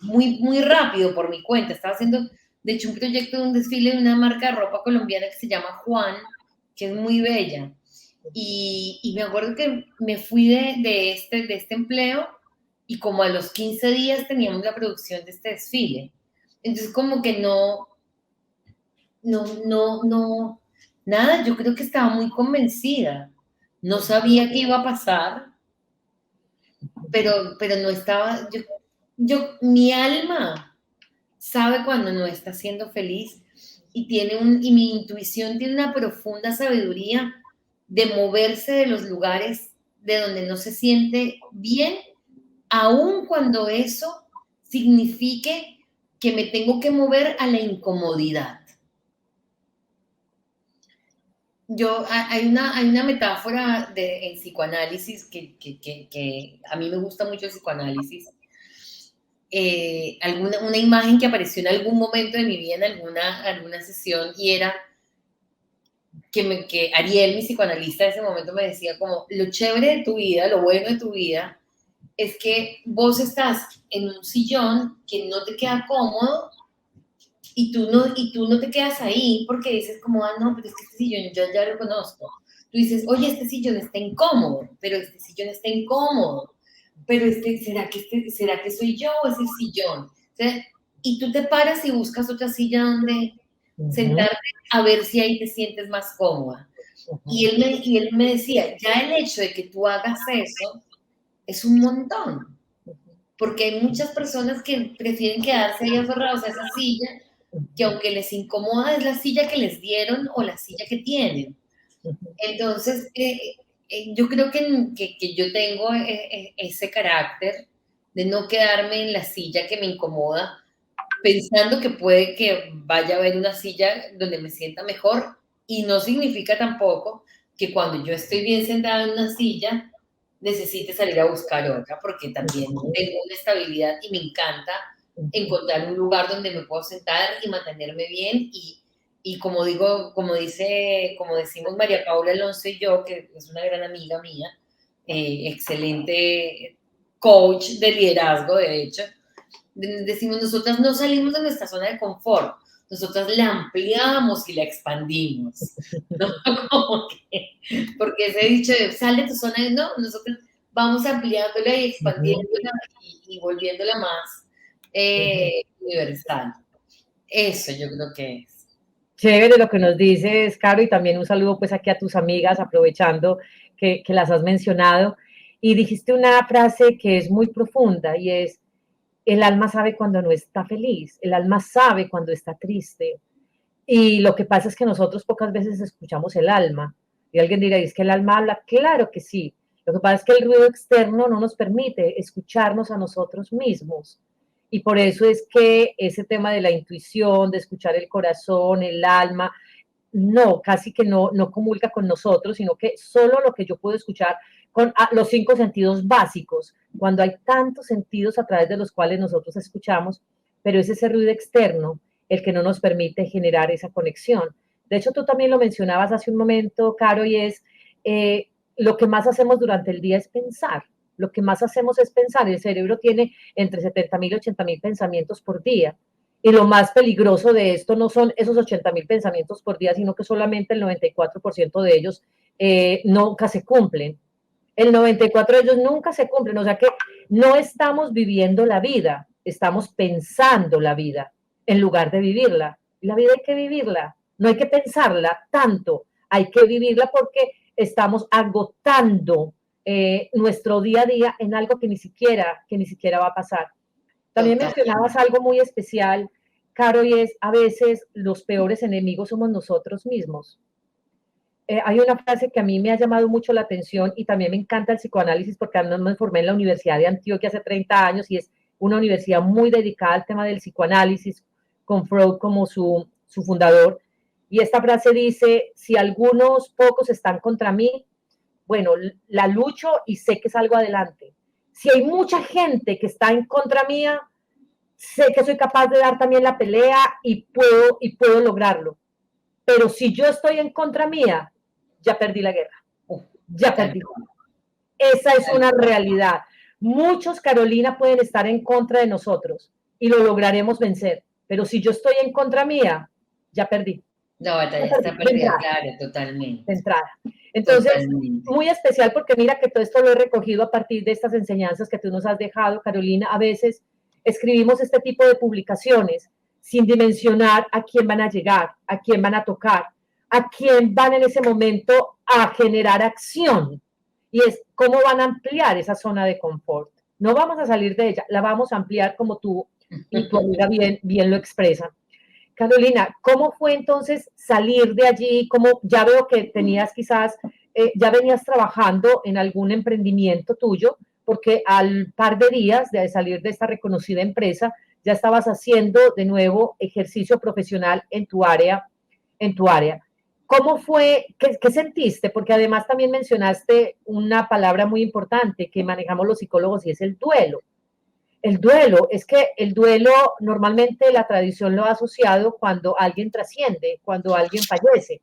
muy, muy rápido por mi cuenta, estaba haciendo de hecho, un proyecto de un desfile de una marca de ropa colombiana que se llama Juan, que es muy bella. Y me acuerdo que me fui de este empleo y como a los 15 días teníamos la producción de este desfile. Entonces, como que no, nada, yo creo que estaba muy convencida. No sabía qué iba a pasar, pero no estaba, mi alma sabe cuando no está siendo feliz y mi intuición tiene una profunda sabiduría de moverse de los lugares de donde no se siente bien, aun cuando eso signifique que me tengo que mover a la incomodidad. Hay una metáfora en psicoanálisis que a mí me gusta mucho el psicoanálisis. Una imagen que apareció en algún momento de mi vida, en alguna sesión, y era que Ariel, mi psicoanalista de ese momento, me decía como, lo chévere de tu vida, lo bueno de tu vida, es que vos estás en un sillón que no te queda cómodo y tú no te quedas ahí porque dices como, no, pero es que este sillón yo ya lo conozco. Tú dices, oye, este sillón está incómodo, pero este sillón está incómodo, pero ¿será que soy yo o es el sillón? O sea, y tú te paras y buscas otra silla donde sentarte a ver si ahí te sientes más cómoda. Y él me decía, ya el hecho de que tú hagas eso es un montón, porque hay muchas personas que prefieren quedarse ahí aferrados a esa silla, que aunque les incomoda es la silla que les dieron o la silla que tienen. Entonces, yo creo que yo tengo ese carácter de no quedarme en la silla que me incomoda, pensando que puede que vaya a haber una silla donde me sienta mejor, y no significa tampoco que cuando yo estoy bien sentada en una silla necesite salir a buscar otra, porque también tengo una estabilidad y me encanta encontrar un lugar donde me puedo sentar y mantenerme bien y como digo, como decimos María Paula Alonso y yo, que es una gran amiga mía, excelente coach de liderazgo, de hecho, decimos, nosotras no salimos de nuestra zona de confort, nosotras la ampliamos y la expandimos, ¿no? Porque ese dicho de sal de tu zona de no, nosotros vamos ampliándola y expandiéndola y volviéndola más universal. Eso yo creo que es. Chévere lo que nos dices, Caro, y también un saludo pues aquí a tus amigas, aprovechando que las has mencionado. Y dijiste una frase que es muy profunda y es, el alma sabe cuando no está feliz, el alma sabe cuando está triste. Y lo que pasa es que nosotros pocas veces escuchamos el alma. Y alguien dirá, ¿es que el alma habla? Claro que sí. Lo que pasa es que el ruido externo no nos permite escucharnos a nosotros mismos. Y por eso es que ese tema de la intuición, de escuchar el corazón, el alma, no, casi que no comulga con nosotros, sino que solo lo que yo puedo escuchar con los 5 sentidos básicos, cuando hay tantos sentidos a través de los cuales nosotros escuchamos, pero es ese ruido externo el que no nos permite generar esa conexión. De hecho, tú también lo mencionabas hace un momento, Caro, y es lo que más hacemos durante el día es pensar. Lo que más hacemos es pensar. El cerebro tiene entre 70.000 y 80.000 pensamientos por día. Y lo más peligroso de esto no son esos 80.000 pensamientos por día, sino que solamente el 94% de ellos nunca se cumplen. El 94% de ellos nunca se cumplen. O sea que no estamos viviendo la vida, estamos pensando la vida en lugar de vivirla. La vida hay que vivirla, no hay que pensarla tanto, hay que vivirla porque estamos agotando nuestro día a día en algo que ni siquiera va a pasar. También mencionabas algo muy especial, Caro, y es a veces los peores enemigos somos nosotros mismos. Hay una frase que a mí me ha llamado mucho la atención y también me encanta el psicoanálisis porque me formé en la Universidad de Antioquia hace 30 años y es una universidad muy dedicada al tema del psicoanálisis, con Freud como su fundador. Y esta frase dice, si algunos pocos están contra mí, bueno, la lucho y sé que salgo adelante. Si hay mucha gente que está en contra mía, sé que soy capaz de dar también la pelea y puedo lograrlo. Pero si yo estoy en contra mía, ya perdí la guerra. Ya perdí. Esa es una realidad. Muchos, Carolina, pueden estar en contra de nosotros y lo lograremos vencer. pero si yo estoy en contra mía, ya perdí. La batalla Ya perdí, está de perdida, entrada, claro, totalmente, de entrada. Entonces, totalmente. muy especial porque mira que todo esto lo he recogido a partir de estas enseñanzas que tú nos has dejado, Carolina. A veces escribimos este tipo de publicaciones sin dimensionar a quién van a llegar, a quién van a tocar, a quién van en ese momento a generar acción. Y es cómo van a ampliar esa zona de confort. No vamos a salir de ella, la vamos a ampliar como tú y tu amiga bien lo expresan. Carolina, ¿cómo fue entonces salir de allí? ¿Cómo, ya veo que tenías quizás, ya venías trabajando en algún emprendimiento tuyo, porque al par de días de salir de esta reconocida empresa, ya estabas haciendo de nuevo ejercicio profesional en tu área. ¿Cómo fue? ¿Qué sentiste? Porque además también mencionaste una palabra muy importante que manejamos los psicólogos y es el duelo. El duelo, es que el duelo normalmente la tradición lo ha asociado cuando alguien trasciende, cuando alguien fallece,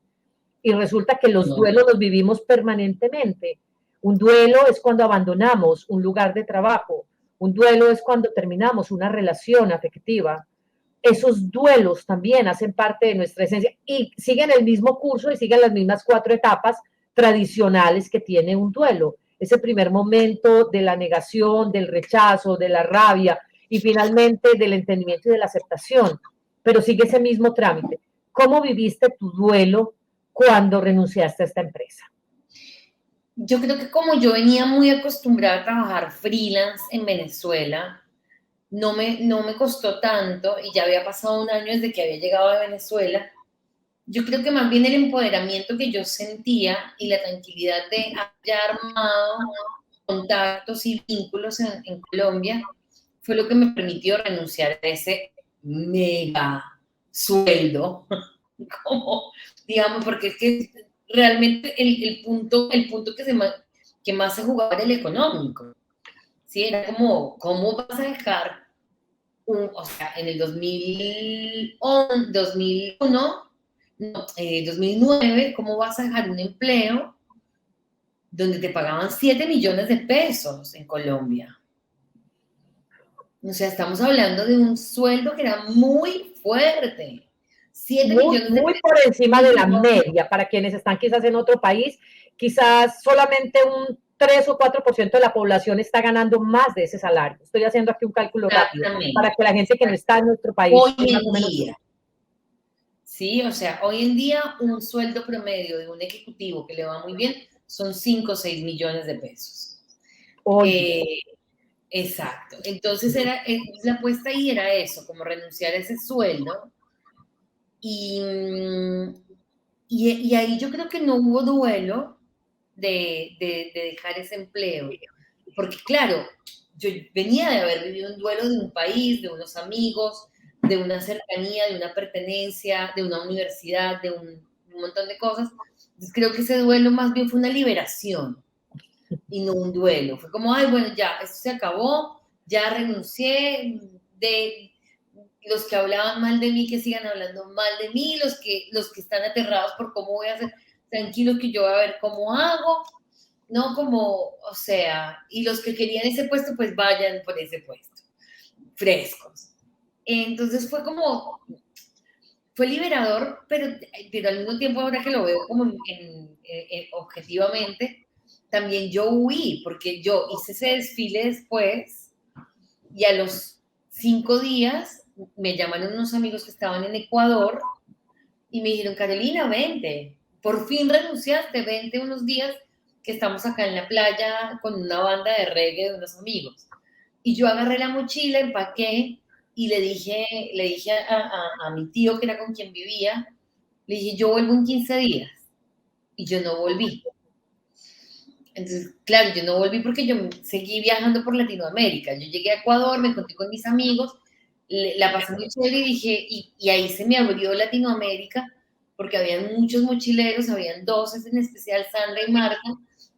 y resulta que los No, duelos los vivimos permanentemente. Un duelo es cuando abandonamos un lugar de trabajo, un duelo es cuando terminamos una relación afectiva. Esos duelos también hacen parte de nuestra esencia y siguen el mismo curso y siguen las mismas 4 etapas tradicionales que tiene un duelo. Ese primer momento de la negación, del rechazo, de la rabia y finalmente del entendimiento y de la aceptación, pero sigue ese mismo trámite. ¿Cómo viviste tu duelo cuando renunciaste a esta empresa? yo creo que como yo venía muy acostumbrada a trabajar freelance en Venezuela, no me costó tanto y ya había pasado un año desde que había llegado a Venezuela. Yo creo que más bien el empoderamiento que yo sentía y la tranquilidad de haber armado contactos y vínculos en Colombia fue lo que me permitió renunciar a ese mega sueldo, como, digamos, porque es que realmente el punto que más se jugaba era el económico, ¿sí? Era como, ¿cómo vas a dejar o sea, en el 2001, no, 2009, ¿cómo vas a dejar un empleo donde te pagaban 7 millones de pesos en Colombia? O sea, estamos hablando de un sueldo que era muy fuerte. 7 Muy, millones de muy por encima de la pesos. media para quienes están quizás en otro país. Quizás solamente un 3 o 4% de la población está ganando más de ese salario. Estoy haciendo aquí un cálculo rápido para Exactamente. que la gente que no está en nuestro país Hoy más o en menos. día, sí, o sea, hoy en día un sueldo promedio de un ejecutivo que le va muy bien son 5 o 6 millones de pesos. Oye, Eh, exacto. Entonces la apuesta ahí era eso, como renunciar a ese sueldo. Y, y ahí yo creo que no hubo duelo de dejar ese empleo. Porque claro, yo venía de haber vivido un duelo de un país, de unos amigos, de una cercanía, de una pertenencia, de una universidad, de un montón de cosas. Entonces creo que ese duelo más bien fue una liberación y no un duelo. Fue como, ay, bueno, ya, esto se acabó, ya renuncié, de los que hablaban mal de mí, que sigan hablando mal de mí, los que están aterrados por cómo voy a hacer, tranquilos que yo voy a ver cómo hago, ¿no? Como, o sea, y los que querían ese puesto, pues vayan por ese puesto, frescos. Entonces fue como, fue liberador, pero al mismo tiempo ahora que lo veo como objetivamente, también yo huí, porque yo hice ese desfile después y a los 5 días me llamaron unos amigos que estaban en Ecuador y me dijeron, Carolina, vente, por fin renunciaste, vente unos días que estamos acá en la playa con una banda de reggae de unos amigos. Y yo agarré la mochila, empaqué y le dije a mi tío, que era con quien vivía, le dije, yo vuelvo en 15 días. Y yo no volví. Entonces, claro, yo no volví porque yo seguí viajando por Latinoamérica. Yo llegué a Ecuador, me encontré con mis amigos, la pasé muy chévere y dije, y ahí se me abrió Latinoamérica, porque habían muchos mochileros, habían dos, en especial Sandra y Marta,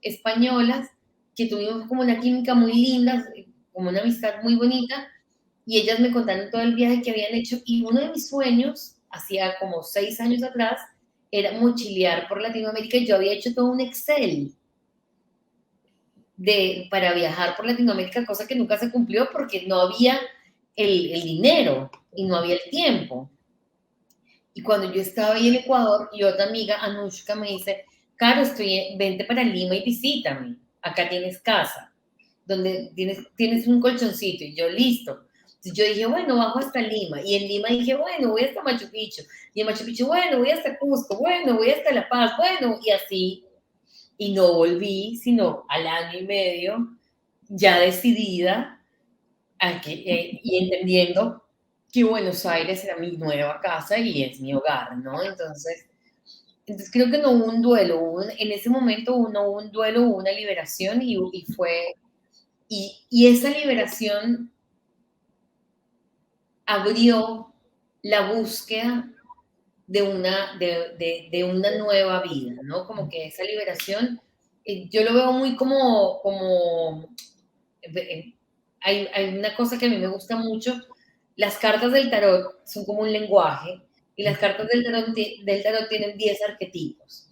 españolas, que tuvimos como una química muy linda, como una amistad muy bonita, y ellas me contaron todo el viaje que habían hecho, y uno de mis sueños, hacía como 6 años atrás, era mochilear por Latinoamérica, y yo había hecho todo un Excel para viajar por Latinoamérica, cosa que nunca se cumplió porque no había el dinero. y no había el tiempo. Y cuando yo estaba ahí en Ecuador, y otra amiga, Anushka, me dice, Caro, vente para Lima y visítame. Acá tienes casa, donde tienes un colchoncito. Y yo, listo. Entonces yo dije, bueno, bajo hasta Lima. Y en Lima dije, bueno, voy hasta Machu Picchu. Y en Machu Picchu, bueno, voy hasta Cusco. Bueno, voy hasta La Paz. Bueno, y así. Y no volví, sino al año y medio, ya decidida y entendiendo que Buenos Aires era mi nueva casa y es mi hogar, ¿no? Entonces creo que no hubo un duelo, en ese momento no hubo un duelo, hubo una liberación y esa liberación abrió la búsqueda de una nueva vida, ¿no? Como que esa liberación, yo lo veo muy como hay una cosa que a mí me gusta mucho, las cartas del tarot son como un lenguaje y las cartas del tarot tienen 10 arquetipos.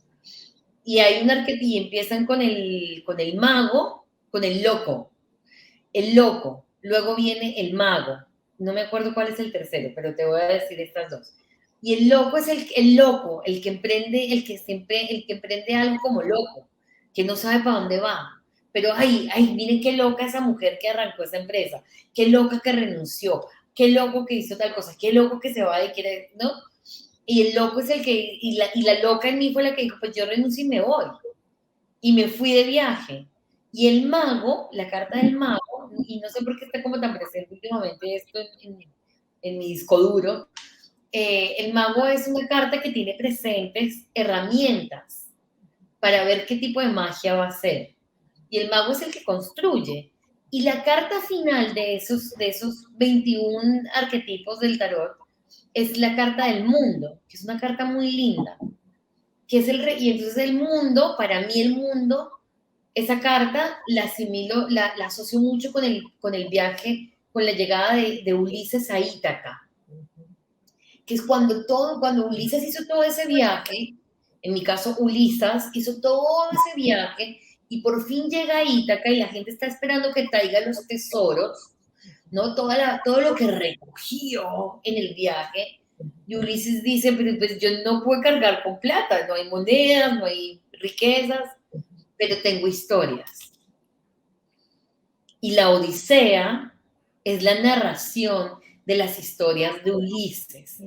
Y hay un arquetipo, empiezan con el mago, con el loco, luego viene el mago, no me acuerdo cuál es el tercero, pero te voy a decir estas dos. Y el loco es el loco, el que emprende algo como loco, que no sabe para dónde va. Pero, miren qué loca esa mujer que arrancó esa empresa, qué loca que renunció, qué loco que hizo tal cosa, qué loco que se va y quiere, ¿no? Y el loco es el que, y la loca en mí fue la que dijo, pues yo renuncio y me voy. Y me fui de viaje. Y el mago, la carta del mago, y no sé por qué está como tan presente últimamente esto en mi disco duro, el mago es una carta que tiene presentes herramientas para ver qué tipo de magia va a hacer. Y el mago es el que construye. Y la carta final de esos 21 arquetipos del tarot es la carta del mundo, que es una carta muy linda, que es y entonces el mundo, para mí el mundo, esa carta la asimilo, la asocio mucho con el viaje, con la llegada de Ulises a Ítaca, que es cuando Ulises hizo todo ese viaje, en mi caso Ulisas hizo todo ese viaje y por fin llega a Ítaca y la gente está esperando que traiga los tesoros, ¿no? Todo lo que recogió en el viaje. Y Ulises dice, pero pues yo no puedo cargar con plata, no hay monedas, no hay riquezas, pero tengo historias. Y la Odisea es la narración de las historias de Ulises.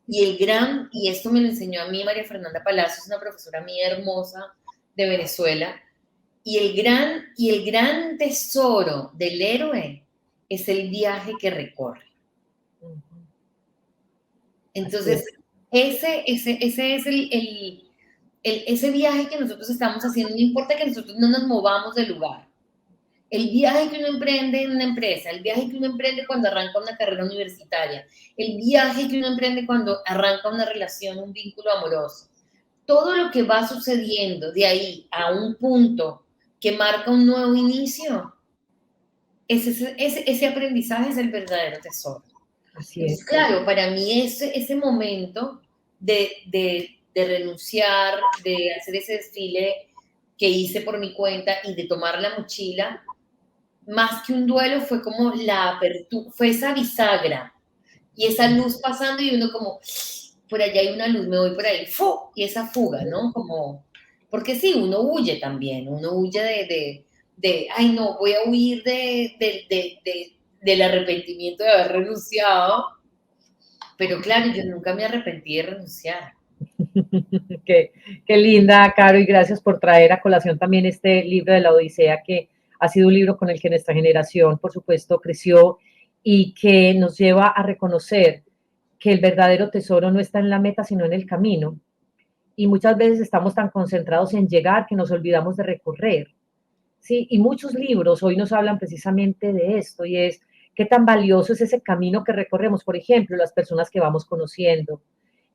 Y esto me lo enseñó a mí María Fernanda Palacios, una profesora mía hermosa de Venezuela, y el gran tesoro del héroe es el viaje que recorre. Entonces, ese es ese viaje que nosotros estamos haciendo, no importa que nosotros no nos movamos del lugar. El viaje que uno emprende en una empresa, el viaje que uno emprende cuando arranca una carrera universitaria, el viaje que uno emprende cuando arranca una relación, un vínculo amoroso. Todo lo que va sucediendo de ahí a un punto que marca un nuevo inicio, ese aprendizaje es el verdadero tesoro. Así es. Entonces, claro, para mí ese momento de renunciar, de hacer ese desfile que hice por mi cuenta y de tomar la mochila, más que un duelo, fue como la apertura, fue esa bisagra y esa luz pasando y uno como, por allá hay una luz, me voy por ahí, ¡fu! Y esa fuga, ¿no? Como, porque sí, uno huye también, uno huye ay no, voy a huir del arrepentimiento de haber renunciado, pero claro, yo nunca me arrepentí de renunciar. Qué linda, Caro, y gracias por traer a colación también este libro de la Odisea, que ha sido un libro con el que nuestra generación, por supuesto, creció y que nos lleva a reconocer que el verdadero tesoro no está en la meta, sino en el camino. Y muchas veces estamos tan concentrados en llegar que nos olvidamos de recorrer. ¿Sí? Y muchos libros hoy nos hablan precisamente de esto, y es qué tan valioso es ese camino que recorremos. Por ejemplo, las personas que vamos conociendo,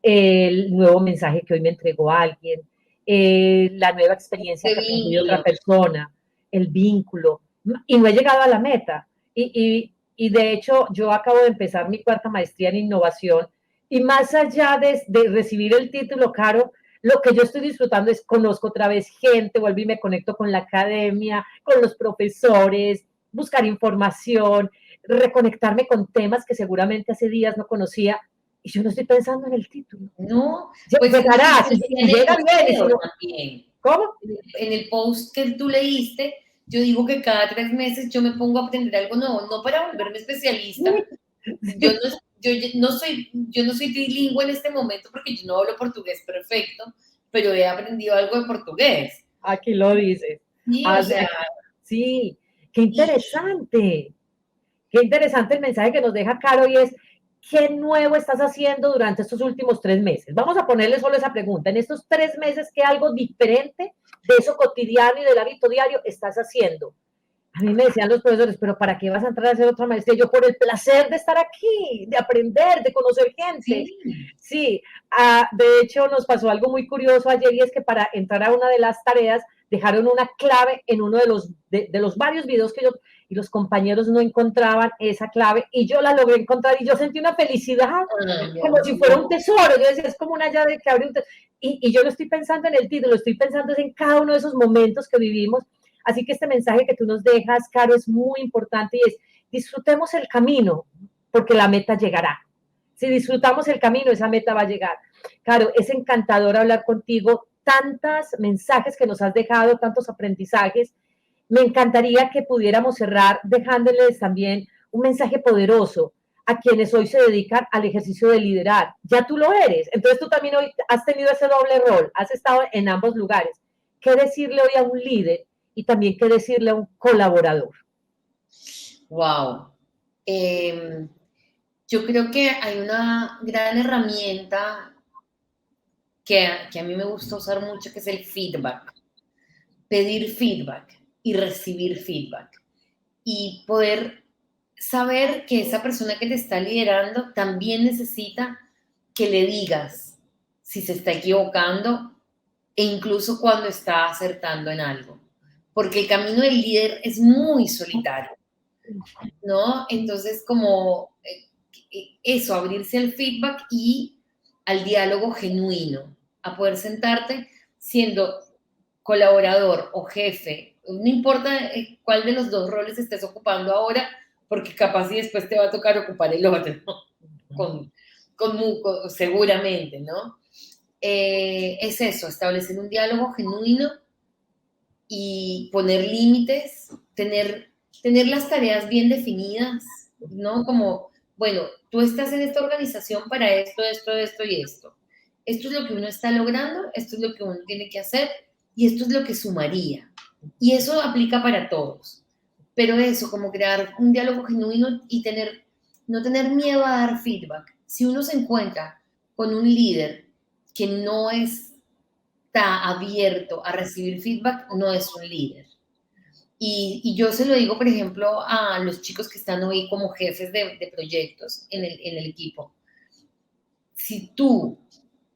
el nuevo mensaje que hoy me entregó alguien, la nueva experiencia que ha tenido otra persona, el vínculo, y no he llegado a la meta. Y de hecho, yo acabo de empezar mi 4ª maestría en innovación, y más allá de recibir el título, Caro, lo que yo estoy disfrutando es conozco otra vez gente, vuelvo y me conecto con la academia, con los profesores, buscar información, reconectarme con temas que seguramente hace días no conocía y yo no estoy pensando en el título. No, pues llegará, si llega bien. Y si no, también. ¿Cómo? En el post que tú leíste, yo digo que cada 3 meses yo me pongo a aprender algo nuevo, no para volverme especialista. Yo no soy trilingüe en este momento porque yo no hablo portugués perfecto, pero he aprendido algo de portugués. Aquí lo dices. Sí, o sea, sí, qué interesante. Qué interesante el mensaje que nos deja Caro y es, ¿qué nuevo estás haciendo durante estos últimos 3 meses? Vamos a ponerle solo esa pregunta. En estos 3 meses, ¿qué algo diferente de eso cotidiano y del hábito diario estás haciendo? A mí me decían los profesores, pero ¿para qué vas a entrar a hacer otra maestría? Yo, por el placer de estar aquí, de aprender, de conocer gente. Sí, de hecho nos pasó algo muy curioso ayer y es que para entrar a una de las tareas dejaron una clave en uno de los varios videos que yo, y los compañeros no encontraban esa clave y yo la logré encontrar y yo sentí una felicidad como si fuera un tesoro. Yo decía, es como una llave que abre un tesoro. Y yo no estoy pensando en el título, estoy pensando en cada uno de esos momentos que vivimos. Así que este mensaje que tú nos dejas, Caro, es muy importante y es, disfrutemos el camino, porque la meta llegará. Si disfrutamos el camino, esa meta va a llegar. Caro, es encantador hablar contigo, tantos mensajes que nos has dejado, tantos aprendizajes. Me encantaría que pudiéramos cerrar dejándoles también un mensaje poderoso a quienes hoy se dedican al ejercicio de liderar. Ya tú lo eres, entonces tú también hoy has tenido ese doble rol, has estado en ambos lugares. ¿Qué decirle hoy a un líder y también qué decirle a un colaborador? Wow. Yo creo que hay una gran herramienta que a mí me gusta usar mucho, que es el feedback. Pedir feedback y recibir feedback. Y poder saber que esa persona que te está liderando también necesita que le digas si se está equivocando e incluso cuando está acertando en algo. Porque el camino del líder es muy solitario, ¿no? Entonces, como eso, abrirse al feedback y al diálogo genuino, a poder sentarte siendo colaborador o jefe, no importa cuál de los dos roles estés ocupando ahora, porque capaz y después te va a tocar ocupar el otro, ¿no? Seguramente, ¿no? Es eso, establecer un diálogo genuino y poner límites, tener las tareas bien definidas, ¿no? Como, bueno, tú estás en esta organización para esto, esto, esto y esto. Esto es lo que uno está logrando, esto es lo que uno tiene que hacer y esto es lo que sumaría. Y eso aplica para todos. Pero eso, como crear un diálogo genuino y no tener miedo a dar feedback. Si uno se encuentra con un líder que no está abierto a recibir feedback, no es un líder. Y yo se lo digo, por ejemplo, a los chicos que están hoy como jefes de proyectos en el equipo. Si tú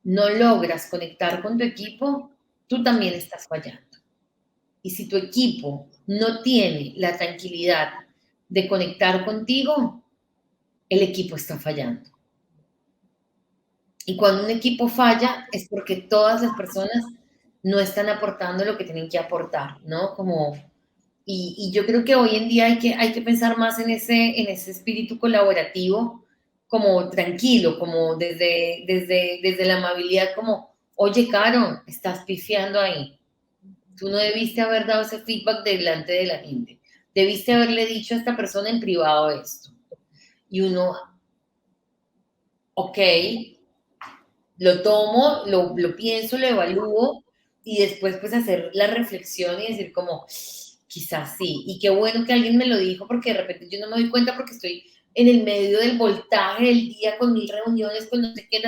no logras conectar con tu equipo, tú también estás fallando. Y si tu equipo no tiene la tranquilidad de conectar contigo, el equipo está fallando. Y cuando un equipo falla es porque todas las personas no están aportando lo que tienen que aportar, ¿no? Y yo creo que hoy en día hay que pensar más en ese espíritu colaborativo, como tranquilo, como desde la amabilidad, como, oye, Caro, estás pifiando ahí. Tú no debiste haber dado ese feedback delante de la gente. Debiste haberle dicho a esta persona en privado esto. Y uno, ok, lo tomo, lo pienso, lo evalúo y después pues hacer la reflexión y decir como, quizás sí. Y qué bueno que alguien me lo dijo porque de repente yo no me doy cuenta porque estoy en el medio del voltaje del día con 1000 reuniones, con no sé qué,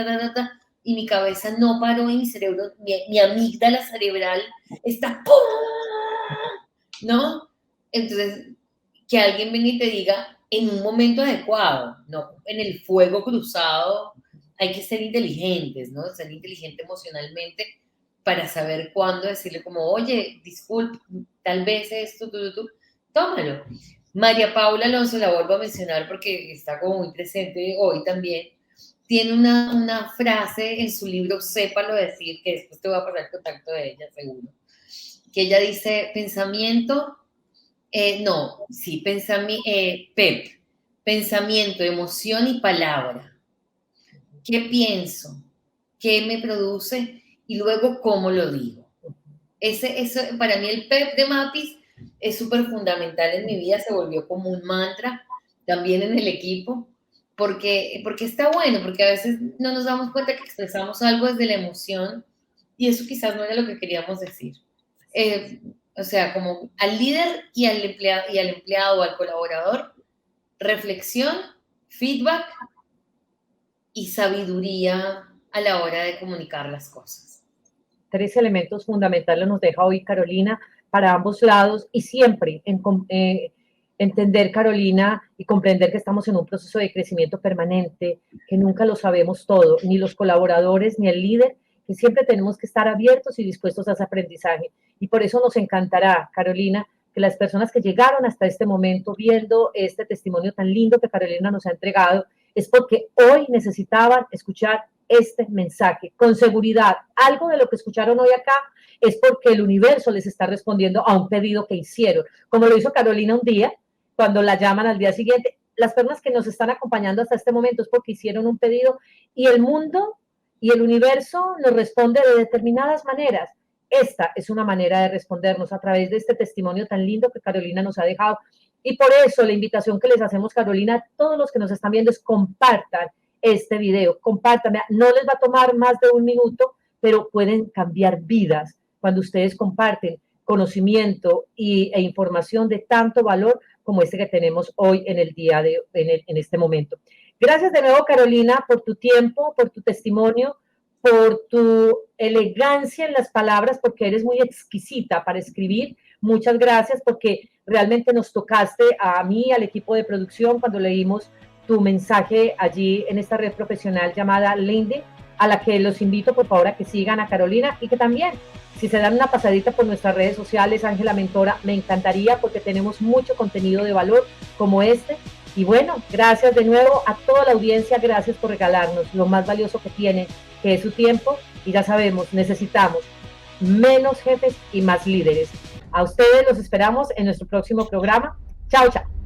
y mi cabeza no paró y mi cerebro, mi amígdala cerebral está ¡pum! ¿No? Entonces, que alguien venga y te diga en un momento adecuado, no en el fuego cruzado. Hay que ser inteligentes, ¿no? Ser inteligente emocionalmente para saber cuándo decirle como, oye, disculpe, tal vez esto, tómalo. María Paula Alonso, la vuelvo a mencionar porque está como muy presente hoy también, tiene una frase en su libro Sépalo Decir, que después te voy a pasar el contacto de ella, seguro, que ella dice, pensamiento, PEP, pensamiento, emoción y palabra. ¿Qué pienso? ¿Qué me produce? Y luego, ¿cómo lo digo? Eso, para mí el PEP de MAPIS es súper fundamental en mi vida, se volvió como un mantra también en el equipo, porque está bueno, porque a veces no nos damos cuenta que expresamos algo desde la emoción y eso quizás no era lo que queríamos decir. O sea, como al líder y al empleado o al colaborador, reflexión, feedback y sabiduría a la hora de comunicar las cosas. 3 elementos fundamentales nos deja hoy Carolina para ambos lados y siempre entender, Carolina, y comprender que estamos en un proceso de crecimiento permanente, que nunca lo sabemos todo, ni los colaboradores, ni el líder, que siempre tenemos que estar abiertos y dispuestos a ese aprendizaje. Y por eso nos encantará, Carolina, que las personas que llegaron hasta este momento viendo este testimonio tan lindo que Carolina nos ha entregado, es porque hoy necesitaban escuchar este mensaje con seguridad. Algo de lo que escucharon hoy acá es porque el universo les está respondiendo a un pedido que hicieron, como lo hizo Carolina un día, cuando la llaman al día siguiente. Las personas que nos están acompañando hasta este momento es porque hicieron un pedido y el mundo y el universo nos responde de determinadas maneras. Esta es una manera de respondernos a través de este testimonio tan lindo que Carolina nos ha dejado. Y por eso la invitación que les hacemos, Carolina, a todos los que nos están viendo es compartan este video, compartan. No les va a tomar más de 1 minuto, pero pueden cambiar vidas cuando ustedes comparten conocimiento e información de tanto valor como este que tenemos hoy en el día en este momento. Gracias de nuevo, Carolina, por tu tiempo, por tu testimonio, por tu elegancia en las palabras, porque eres muy exquisita para escribir. Muchas gracias, porque realmente nos tocaste a mí, al equipo de producción, cuando leímos tu mensaje allí en esta red profesional llamada LinkedIn, a la que los invito por favor a que sigan a Carolina y que también, si se dan una pasadita por nuestras redes sociales, Ángela Mentora, me encantaría porque tenemos mucho contenido de valor como este. Y bueno, gracias de nuevo a toda la audiencia, gracias por regalarnos lo más valioso que tienen, que es su tiempo, y ya sabemos, necesitamos menos jefes y más líderes. A ustedes los esperamos en nuestro próximo programa. Chao, chao.